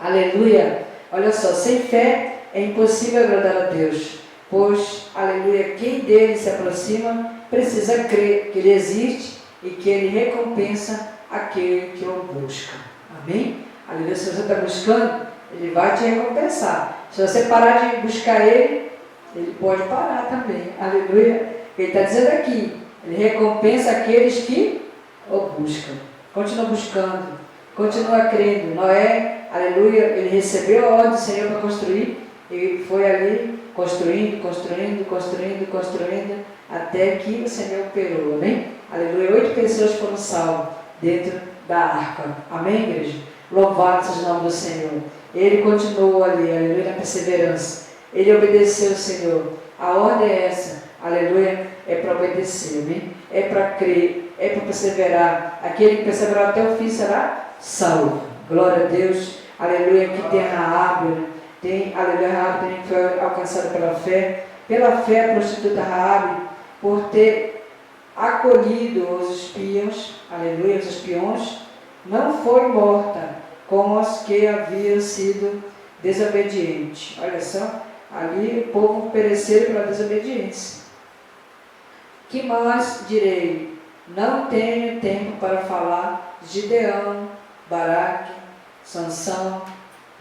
aleluia. Olha só, sem fé é impossível agradar a Deus, pois, aleluia, quem dele se aproxima precisa crer que Ele existe e que Ele recompensa aquele que o busca, amém? Aleluia. Se você está buscando, Ele vai te recompensar. Se você parar de buscar Ele, Ele pode parar também, aleluia. Ele está dizendo aqui, Ele recompensa aqueles que o buscam. Continua buscando, continua crendo. Noé, aleluia, ele recebeu a ordem do Senhor para construir, e foi ali construindo, até que o Senhor operou, amém? Aleluia. 8 pessoas foram salvas dentro da arca, amém, igreja? Louvado seja o nome do Senhor. Ele continuou ali, aleluia, na perseverança. Ele obedeceu ao Senhor. A ordem é essa, aleluia, é para obedecer, amém? É para crer, é para perseverar. Aquele que perseverar até o fim será salvo. Glória a Deus, aleluia. Aqui tem Raabe, tem, aleluia, Raabe também foi alcançada pela fé, a prostituta Raabe, por ter acolhido os espiões, aleluia, os espiões, não foi morta como os que haviam sido desobedientes. Olha só, ali o povo pereceu pela desobediência. Que mais direi? Não tenho tempo para falar de Gideão, Baraque, Sansão,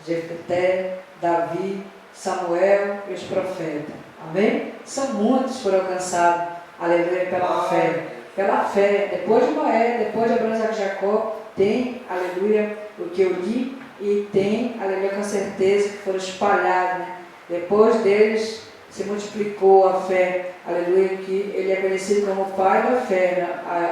Jefté, Davi, Samuel e os profetas. Amém? São muitos que foram alcançados, aleluia, pela fé. Pela fé. Depois de Noé, depois de Abraão, Isaac e Jacó, tem, aleluia, o que eu li, e tem, aleluia, com certeza que foram espalhados, né? Depois deles, se multiplicou a fé, aleluia, que ele é conhecido como o pai da fé, né?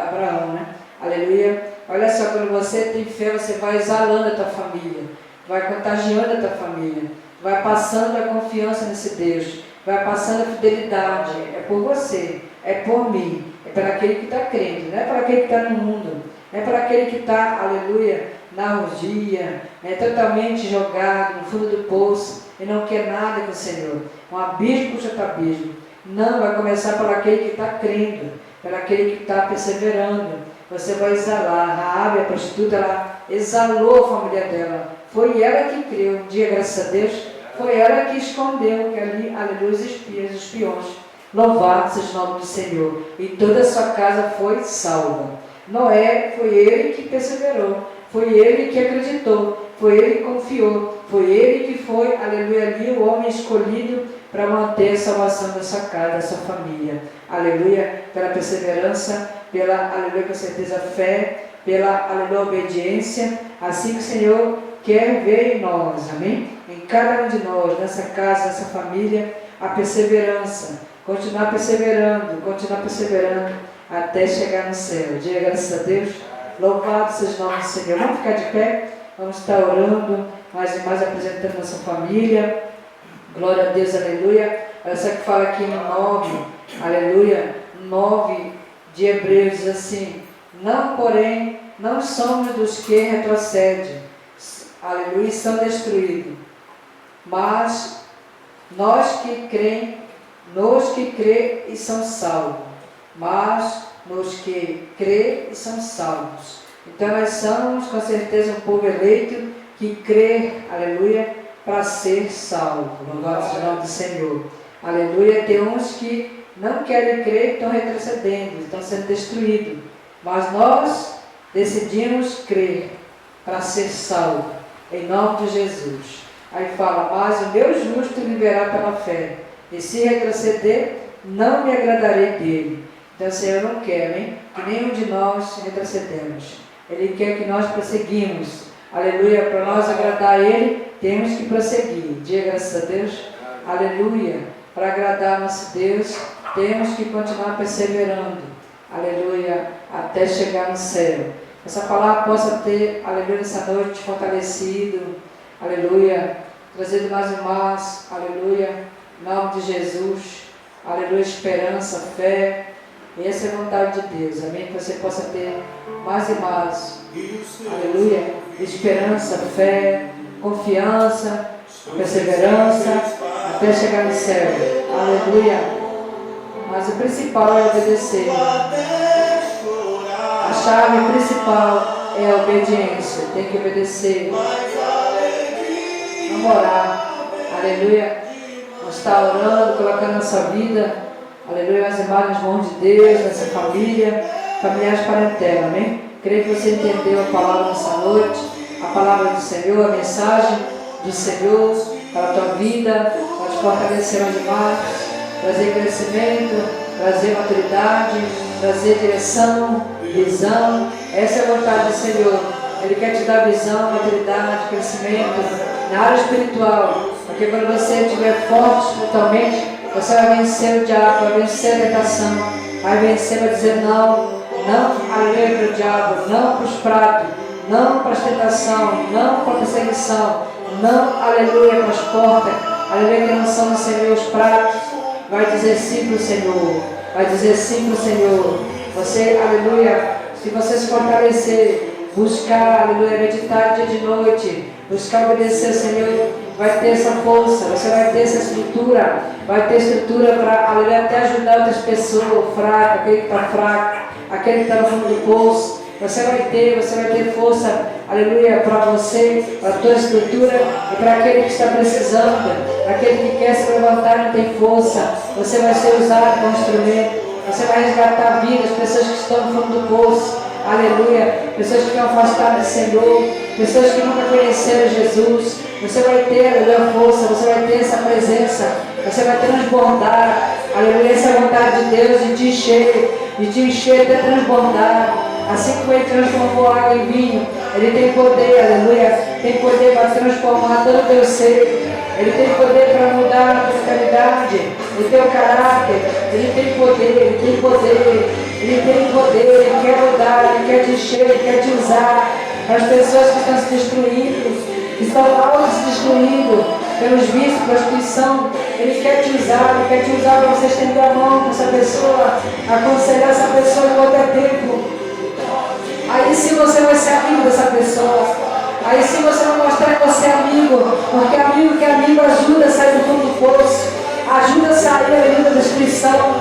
Abraão, né? Aleluia. Olha só, quando você tem fé, você vai exalando a tua família, vai contagiando a tua família, vai passando a confiança nesse Deus, vai passando a fidelidade. É por você, é por mim, é para aquele que está crendo, não é para aquele que está no mundo, é para aquele que está, aleluia, na orgia, é totalmente jogado no fundo do poço e não quer nada com o Senhor. Um abismo puxa para abismo. Não, vai começar por aquele que está crendo, por aquele que está perseverando. Você vai exalar. Raabe, a prostituta, ela exalou a família dela. Foi ela que creu. Um dia, graças a Deus, foi ela que escondeu que ali, aleluia, os espiões. Louvado seja o nome do Senhor. E toda a sua casa foi salva. Noé, foi ele que perseverou. Foi ele que acreditou. Foi ele que confiou. Foi ele que foi, aleluia, ali o homem escolhido para manter a salvação da sua casa, da sua família. Aleluia, pela perseverança, pela, aleluia, com certeza, fé, pela, aleluia, obediência, assim que o Senhor quer ver em nós, amém? Em cada um de nós, nessa casa, nessa família, a perseverança, continuar perseverando, até chegar no céu. Diga graças a Deus, louvado seja o nome do Senhor. Vamos ficar de pé, vamos estar orando, mais e mais apresentando nossa família. Glória a Deus, aleluia. Olha só que fala aqui no 9, aleluia, 9 de Hebreus, diz assim: não, porém, não somos dos que retrocedem, aleluia, são destruídos, mas nós que creem, nos que crê e são salvos, mas nos que crê e são salvos. Então nós somos com certeza um povo eleito que crê, aleluia, para ser salvo. Louvado seja o nome do Senhor. Aleluia. Tem uns que não querem crer, estão retrocedendo, estão sendo destruídos. Mas nós decidimos crer para ser salvo, em nome de Jesus. Aí fala: mas o meu justo viverá pela fé, e se retroceder, não me agradarei dele. Então o Senhor não quer, hein, que nenhum de nós retrocedemos. Ele quer que nós prosseguimos. Aleluia. Para nós agradar a Ele, temos que prosseguir. Diga graças a Deus. Aleluia. Para agradar a nosso Deus, temos que continuar perseverando. Aleluia. Até chegar no céu. Essa palavra possa ter, aleluia, nessa noite fortalecido. Aleluia. Trazido mais e mais. Aleluia. Em nome de Jesus. Aleluia. Esperança, fé. E essa é a vontade de Deus. Amém. Que você possa ter mais e mais. Aleluia. Esperança, fé, confiança, perseverança, até chegar no céu. Aleluia. Mas o principal é obedecer. A chave principal é a obediência. Tem que obedecer. Vamos orar. Aleluia. Vamos estar orando, colocando nossa vida, aleluia, as imagens mãos de Deus, nessa família, familiares parentela, amém? Creio que você entendeu a palavra nessa noite, a palavra do Senhor, a mensagem do Senhor para a tua vida, para te fortalecer mais demais, trazer crescimento, trazer maturidade, trazer direção, visão. Essa é a vontade do Senhor. Ele quer te dar visão, maturidade, crescimento na área espiritual, porque quando você estiver forte espiritualmente, você vai vencer o diabo, vai vencer a tentação, vai vencer, vai dizer não, aleluia para o diabo, não para os pratos, não para a tentação, não para a perseguição, não, aleluia, para as portas, aleluia, que não são do Senhor os pratos. Vai dizer sim para o Senhor, vai dizer sim para o Senhor. Você, aleluia, se você se fortalecer, buscar, aleluia, meditar dia e de noite, buscar obedecer ao Senhor, vai ter essa força, você vai ter essa estrutura, vai ter estrutura para, aleluia, até ajudar outras pessoas, o fraco, aquele que está fraco, aquele que está no fundo do poço. Você vai ter força, aleluia, para você, para a tua estrutura e para aquele que está precisando, aquele que quer se levantar e não tem força. Você vai ser usado como instrumento, você vai resgatar vidas, pessoas que estão no fundo do poço, aleluia, pessoas que estão afastadas do Senhor, pessoas que nunca conheceram Jesus. Você vai ter, aleluia, força, você vai ter essa presença, você vai transbordar, aleluia, essa vontade de Deus de te encher até transbordar. Assim como Ele transformou água em vinho, Ele tem poder, aleluia, tem poder para transformar todo o teu ser, Ele tem poder para mudar a tua mentalidade, o teu caráter. Ele tem poder, ele tem poder, ele tem poder, ele quer mudar, ele quer te encher, ele quer te usar. As pessoas que estão se destruindo, que estão auto-se-destruindo pelos vícios, prostituição, ele quer te usar para você estender a mão para essa pessoa, aconselhar essa pessoa enquanto é tempo. Aí sim você vai ser amigo dessa pessoa. Aí sim você vai mostrar que você é amigo, porque amigo que é amigo ajuda a sair do fundo do poço, ajuda a sair, aleluia, da destruição,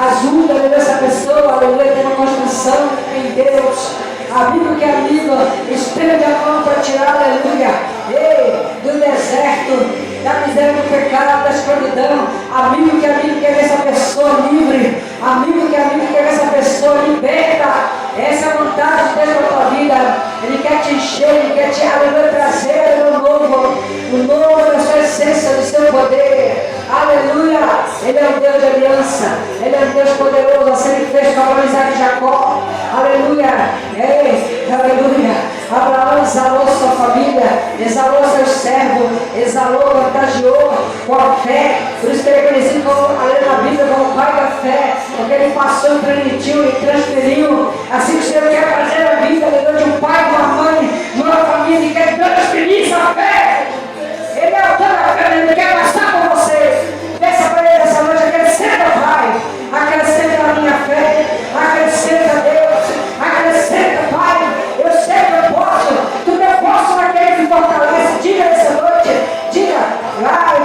ajuda, aleluia, essa pessoa, aleluia, ter uma construção em Deus. Amigo que é amigo, estende a mão para tirar, aleluia, do deserto, da miséria do pecado, da escravidão. Amigo que é amigo quer ver essa pessoa livre. Amigo que é amigo quer ver essa pessoa liberta. Essa é a vontade de Deus para a tua vida. Ele quer te encher, ele quer te, aleluia, trazer o novo da sua essência, do seu poder. Aleluia! Ele é um Deus de aliança. Ele é um Deus poderoso, assim ele fez com Abraão, Isaac e Jacó. Aleluia! Aleluia! Abraão exalou sua família, exalou seus servos, exalou, contagiou com a fé. Por isso que ele é conhecido como, na Bíblia, como o pai da fé, porque ele passou, transmitiu e transferiu. Assim que o Senhor quer fazer a vida, aleluia, de um pai, de uma mãe, de uma família, ele quer transferir essa fé. Ele é o dono da fé, ele quer passar por você. Peça para ele essa noite, acrescenta, Pai, acrescenta a minha fé, acrescenta, Deus, acrescenta, Pai. Eu sei que eu posso, tudo eu posso naquele que fortalece. Diga essa noite, diga,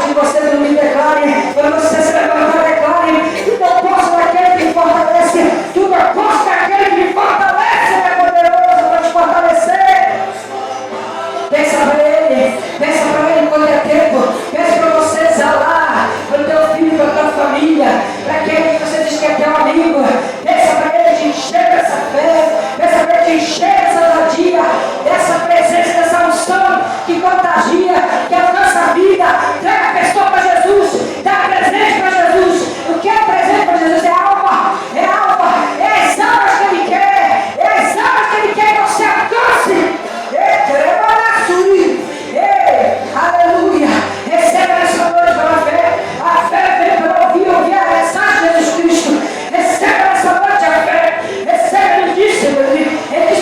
de você não me declare, quando você se levantar, declare, tudo eu posso naquele que fortalece, tudo eu posso naquele que me fortalece, ele é poderoso para te fortalecer. Peça para ele quando é tempo, peça para você exalar para o teu filho, para a tua família, para aquele que você diz que é teu amigo. Peça para ele te encher dessa fé, peça para ele te encher dessa ousadia, dessa presença, dessa unção que contagia, que alcança a vida. Traga a pessoa para Jesus, dá presente para Jesus. O que é presente para Jesus? É alma, é as almas que ele quer, é as almas que ele quer que você alcance. Aleluia! Receba essa noite pela fé. A fé vem para ouvir a mensagem de Jesus Cristo. Receba essa noite a fé. Receba, ele disse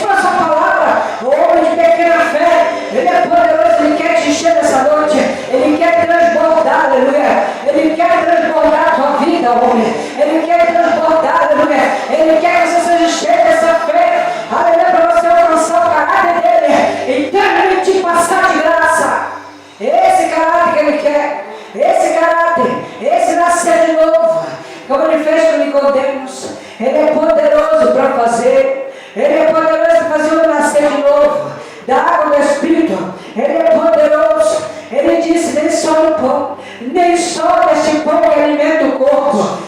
para essa palavra, o homem de pequena fé, ele é poderoso, ele quer te encher nessa noite, ele quer transbordar, aleluia, ele quer transbordar a tua vida, homem, ele quer transbordar, aleluia, ele quer que você seja cheio dessa fé, aleluia, para você alcançar o caráter dele, então ele te passar de graça. Esse caráter que ele quer, esse nascer de novo, como ele fez com Nicodemos, ele é poderoso para fazer, ele é poderoso para fazer o nascer de novo, da água do Espírito, ele é poderoso. Ele disse, nem só do pão, nem só deste pão que alimenta o corpo,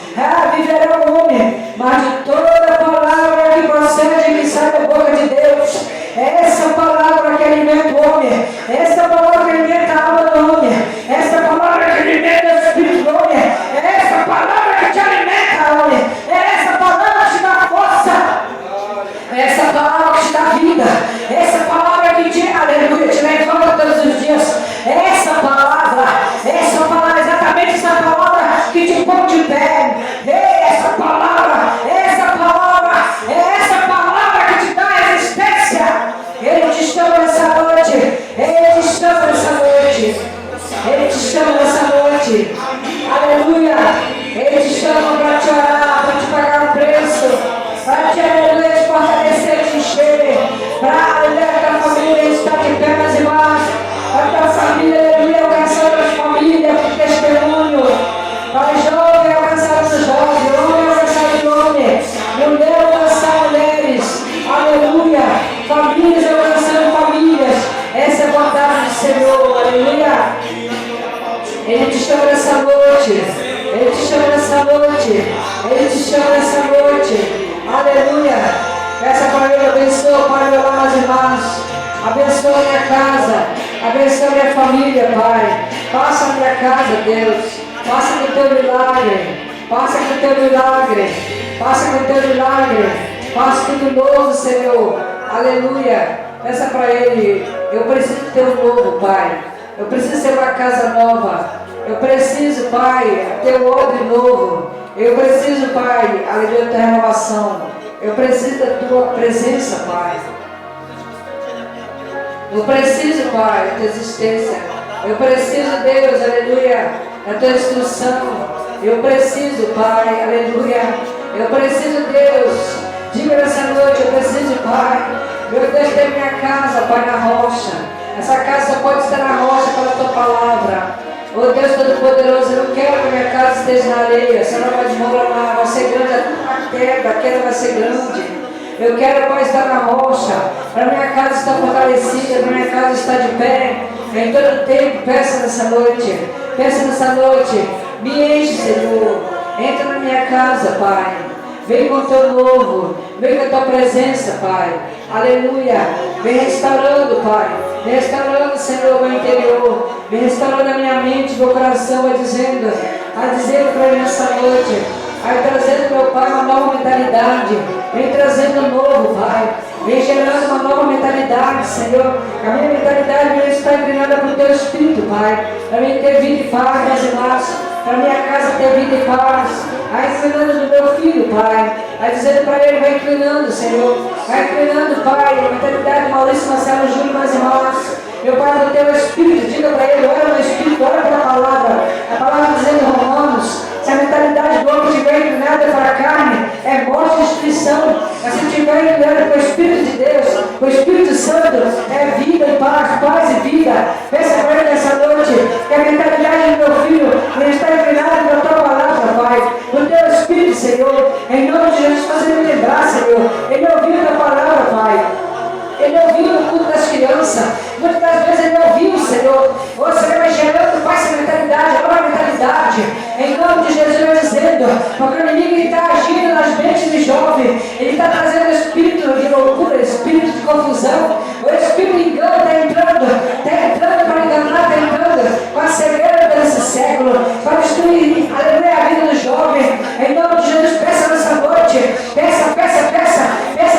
viverá o homem, mas de toda palavra que procede e que sai da boca de Deus. Essa palavra que alimenta o homem, essa palavra que alimenta a alma do homem, essa palavra que alimenta o espírito do homem, essa palavra que te alimenta, homem, essa palavra que te dá força, essa palavra que te dá vida, essa palavra que te, aleluia, te levanta todos os dias, essa palavra, exatamente essa palavra que te põe de pé, essa palavra que te dá existência. Ele te chama nessa noite, ele te chama nessa noite, aleluia, ele te chama para te orar, para te pagar um preço, para te, aleluia, te fortalecer, te encher, para, aleluia, a tua família estar de pé nas irmãs, para a tua família, aleluia, alcançar a tua família por testemunho, para jovem alcançar os jovens, homem alcançar o homem, mulher alcançar mulheres, aleluia, famílias alcançando famílias. Essa é a vontade do Senhor, aleluia. Ele te chama nessa noite, ele te chama nessa noite, aleluia. Peça para ele, abençoa, Pai, meu lar nas irmãs, abençoa minha casa, abençoa minha família, Pai. Passa a minha casa, Deus, passa com o teu milagre, passa com o teu milagre, passa tudo novo, Senhor, aleluia. Peça para ele, eu preciso ter um novo, Pai, eu preciso ter uma casa nova, Eu preciso, Pai, ter o odre novo. Eu preciso, Pai, aleluia, da renovação. Eu preciso da tua presença, Pai. Eu preciso, Pai, da tua existência. Eu preciso, Deus, aleluia, da tua instrução. Eu preciso, Pai, aleluia. Eu preciso, Deus. Diga nessa noite, eu preciso, Pai. Meu Deus, ter minha casa, Pai, na rocha. Essa casa só pode estar na rocha pela tua palavra. Oh Deus Todo-Poderoso, eu não quero que a minha casa esteja na areia, senão ela vai desmoronar, vai ser grande a queda vai ser grande. Eu quero, Pai, estar na rocha, para minha casa estar fortalecida, para minha casa estar de pé. Em todo tempo, peça nessa noite, me enche, Senhor, entra na minha casa, Pai. Vem com o teu novo, vem com a tua presença, Pai. Aleluia. Vem restaurando, Pai. Vem restaurando, Senhor, meu interior. Vem restaurando a minha mente, meu coração, vai dizendo para mim nessa noite. Vai trazendo, meu Pai, uma nova mentalidade. Vem trazendo um novo, Pai. Vem gerando uma nova mentalidade, Senhor. A minha mentalidade vem estar inclinada para o teu Espírito, Pai. Para mim ter vida e paz, meus irmãos. Para minha casa ter vida e paz. Vai inclinando do meu filho, Pai. Vai dizendo para ele, vai inclinando, Senhor. Vai inclinando, Pai. A mentalidade de Maurício Marcelo Júnior, meus irmãos. Meu Pai, do teu Espírito, diga para ele, olha no Espírito, olha pela palavra. A palavra dizendo em Romanos, se a mentalidade do homem estiver inclinada para a carne, é morte e destruição. Mas se estiver inclinada para o Espírito de Deus, o Espírito Santo, é vida e paz e vida. Peça para ele nessa noite, que a mentalidade do meu filho está inclinada para a tua palavra, Pai. O teu Espírito, Senhor, em nome de Jesus, faça ele lembrar, Senhor. Ele ouviu a palavra, Pai. Ele ouviu no culto das crianças. Muitas das vezes ele ouviu, Senhor. Você vai gerando, Pai, essa mentalidade, a nova mentalidade. Em nome de Jesus, vai dizendo, porque o inimigo está agindo nas mentes de jovem. Ele está trazendo espírito de loucura, espírito de confusão. O espírito de engano está entrando para enganar, está entrando com a cegueira desse século, para destruir, aleluia, a vida do jovem. Em nome de Jesus, peça nessa noite. Peça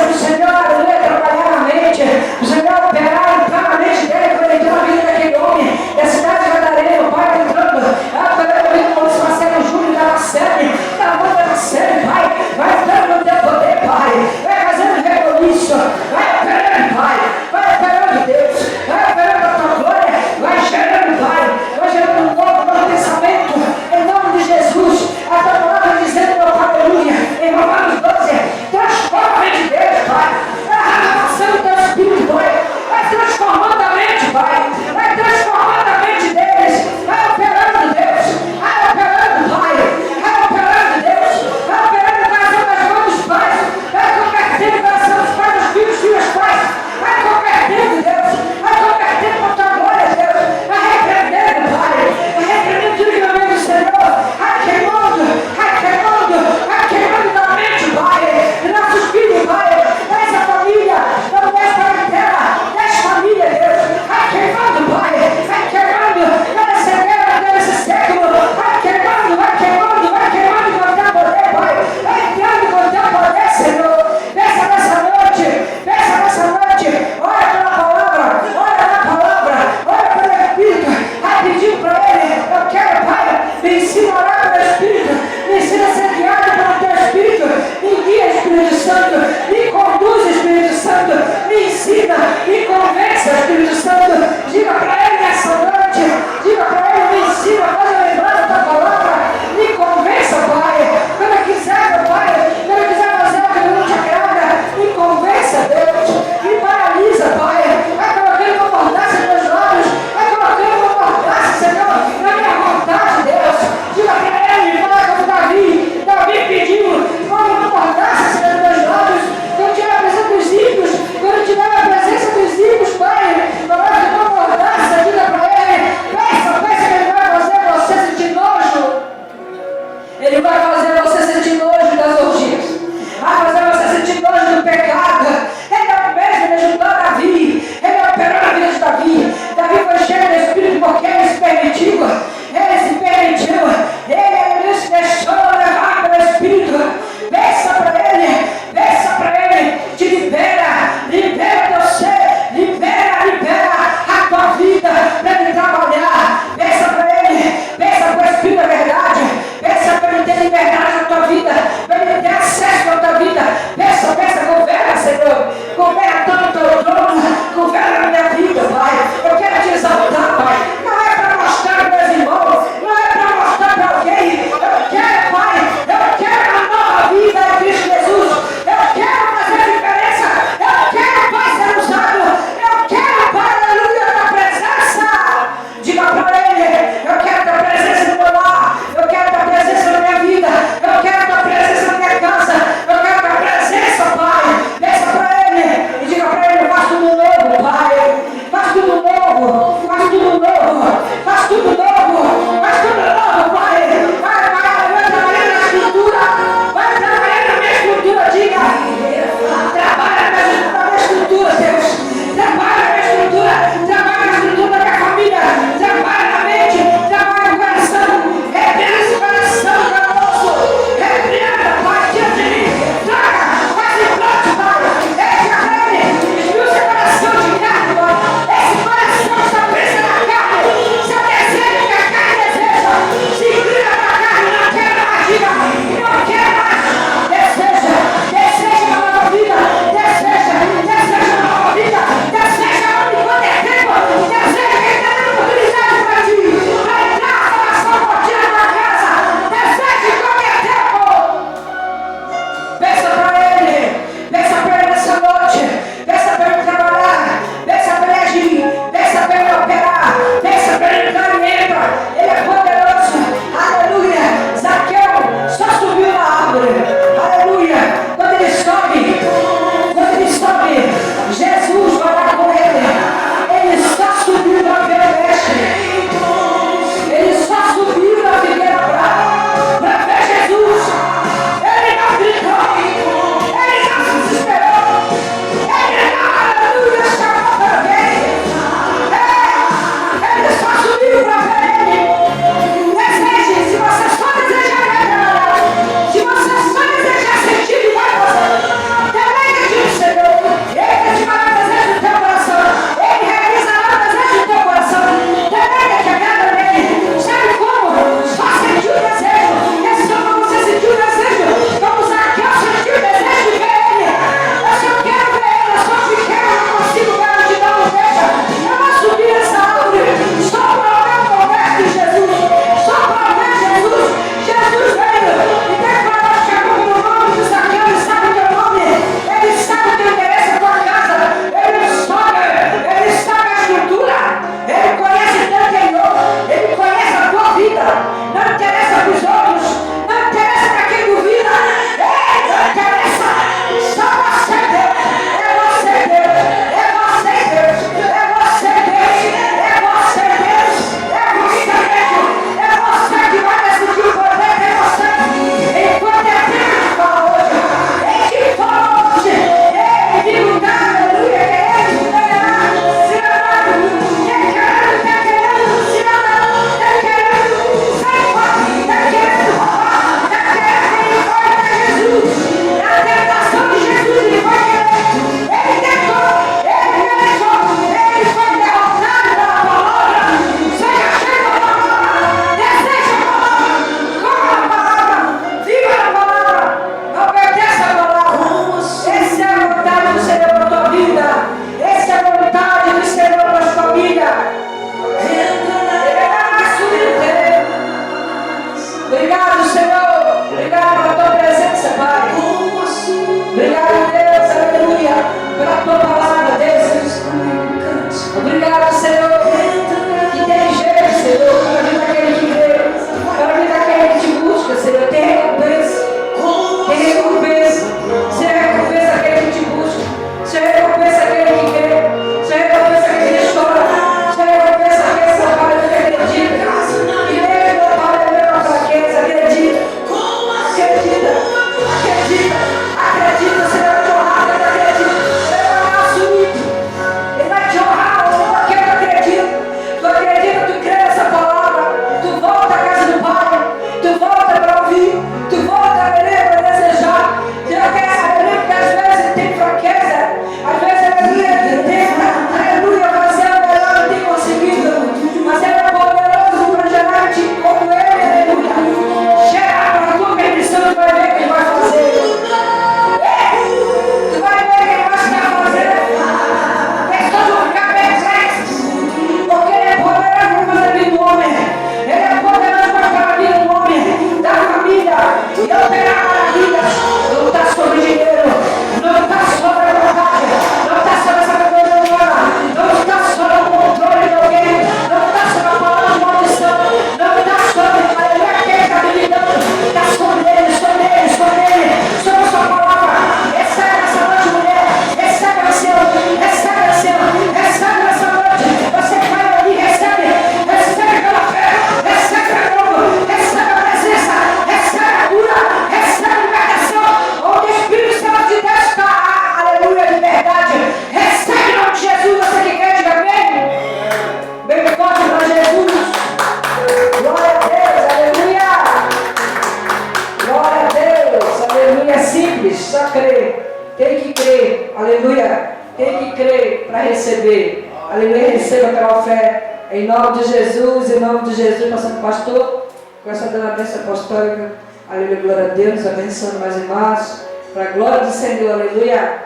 do Senhor, aleluia, trabalhar na mente. O Senhor operar, entrar na mente dele, para entrar na vida daquele homem, da cidade de Gadareno, Pai, entrando. Pela vida do Marcelo Júnior, da Marcele, da mãe da Marcele, Pai. Vai entrando no teu poder, Pai. Vai fazendo revolução. Vai operando, Pai. Vai operando, Deus. Vai operando a tua glória. Vai gerando, Pai. Vai gerando um novo pensamento. Em nome de Jesus. A tua palavra dizendo, meu Pai, aleluia. Em Romanos 12, transforma a mente deles, Pai. Passando o teu Espírito, Pai. Vai transformando a mente, Pai. Vai transformando a mente deles. Vai operando, Deus. Vai operando, Pai. Vai operando, Deus. Vai operando o coração das mãos dos pais. Vai convertendo o coração dos pais, dos filhos, filhas, pais. Vai convertendo, Deus. Vai convertendo com a tua glória, Deus. Vai repreendendo, Pai. Vai repreendendo tudo que não vem do Senhor. Vai queimando da mente, Pai. E nossos filhos, Pai. Essa família, não deixa parentela. Deixa família, Deus. Vai queimando, Pai. Vai queimando. Cada cegueira desse século. Vai queimando com o teu poder, Pai. Vai entrando com o teu poder, Senhor. Peça nessa noite. Olha pela palavra. Olha pelo Espírito. Vai pedindo para ele. Eu quero, Pai. Me ensina a orar pelo Espírito. Me ensina a ser guiado pelo teu Espírito. Me guia, Espírito Santo. Me conduz, Espírito Santo. Me ensina. Me convence, Espírito Santo. Diga para ele nessa noite. Diga para ele, me ensina. Faz eu lembrar da tua palavra. Me convença, Pai. Quando eu quiser, meu Pai. Quando eu quiser fazer o que não te agrada. Me convença, Deus. Me paralisa, Pai. Vai colocando uma mordaça nos meus olhos. Vai colocando uma mordaça, Senhor, na minha vontade, Deus. Diga para ele, fala como Davi pediu. Põe uma mordaça, Senhor, nos meus olhos. Quando eu tiver a presença dos ímpios, Pai, coloca uma mordaça crer para receber. Aleluia, receba aquela fé. Em nome de Jesus, passando pastor, com essa dando a bênção apostólica. Aleluia, glória a Deus, abençoando mais irmãos. Para a glória do Senhor, aleluia.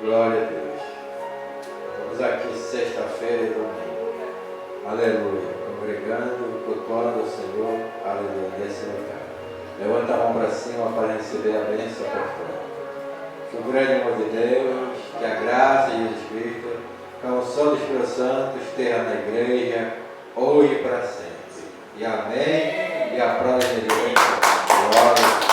Glória a Deus. Estamos aqui sexta-feira e domingo. Aleluia. Congregando, cultuando o Senhor. Aleluia. Nesse lugar. Levanta a mão para cima para receber a bênção apostólica. Que o grande amor de Deus, que a graça de Jesus Cristo, que a unção do Espírito Santo esteja na igreja, hoje e para sempre. E amém. E a prova de Deus. Glória a Deus.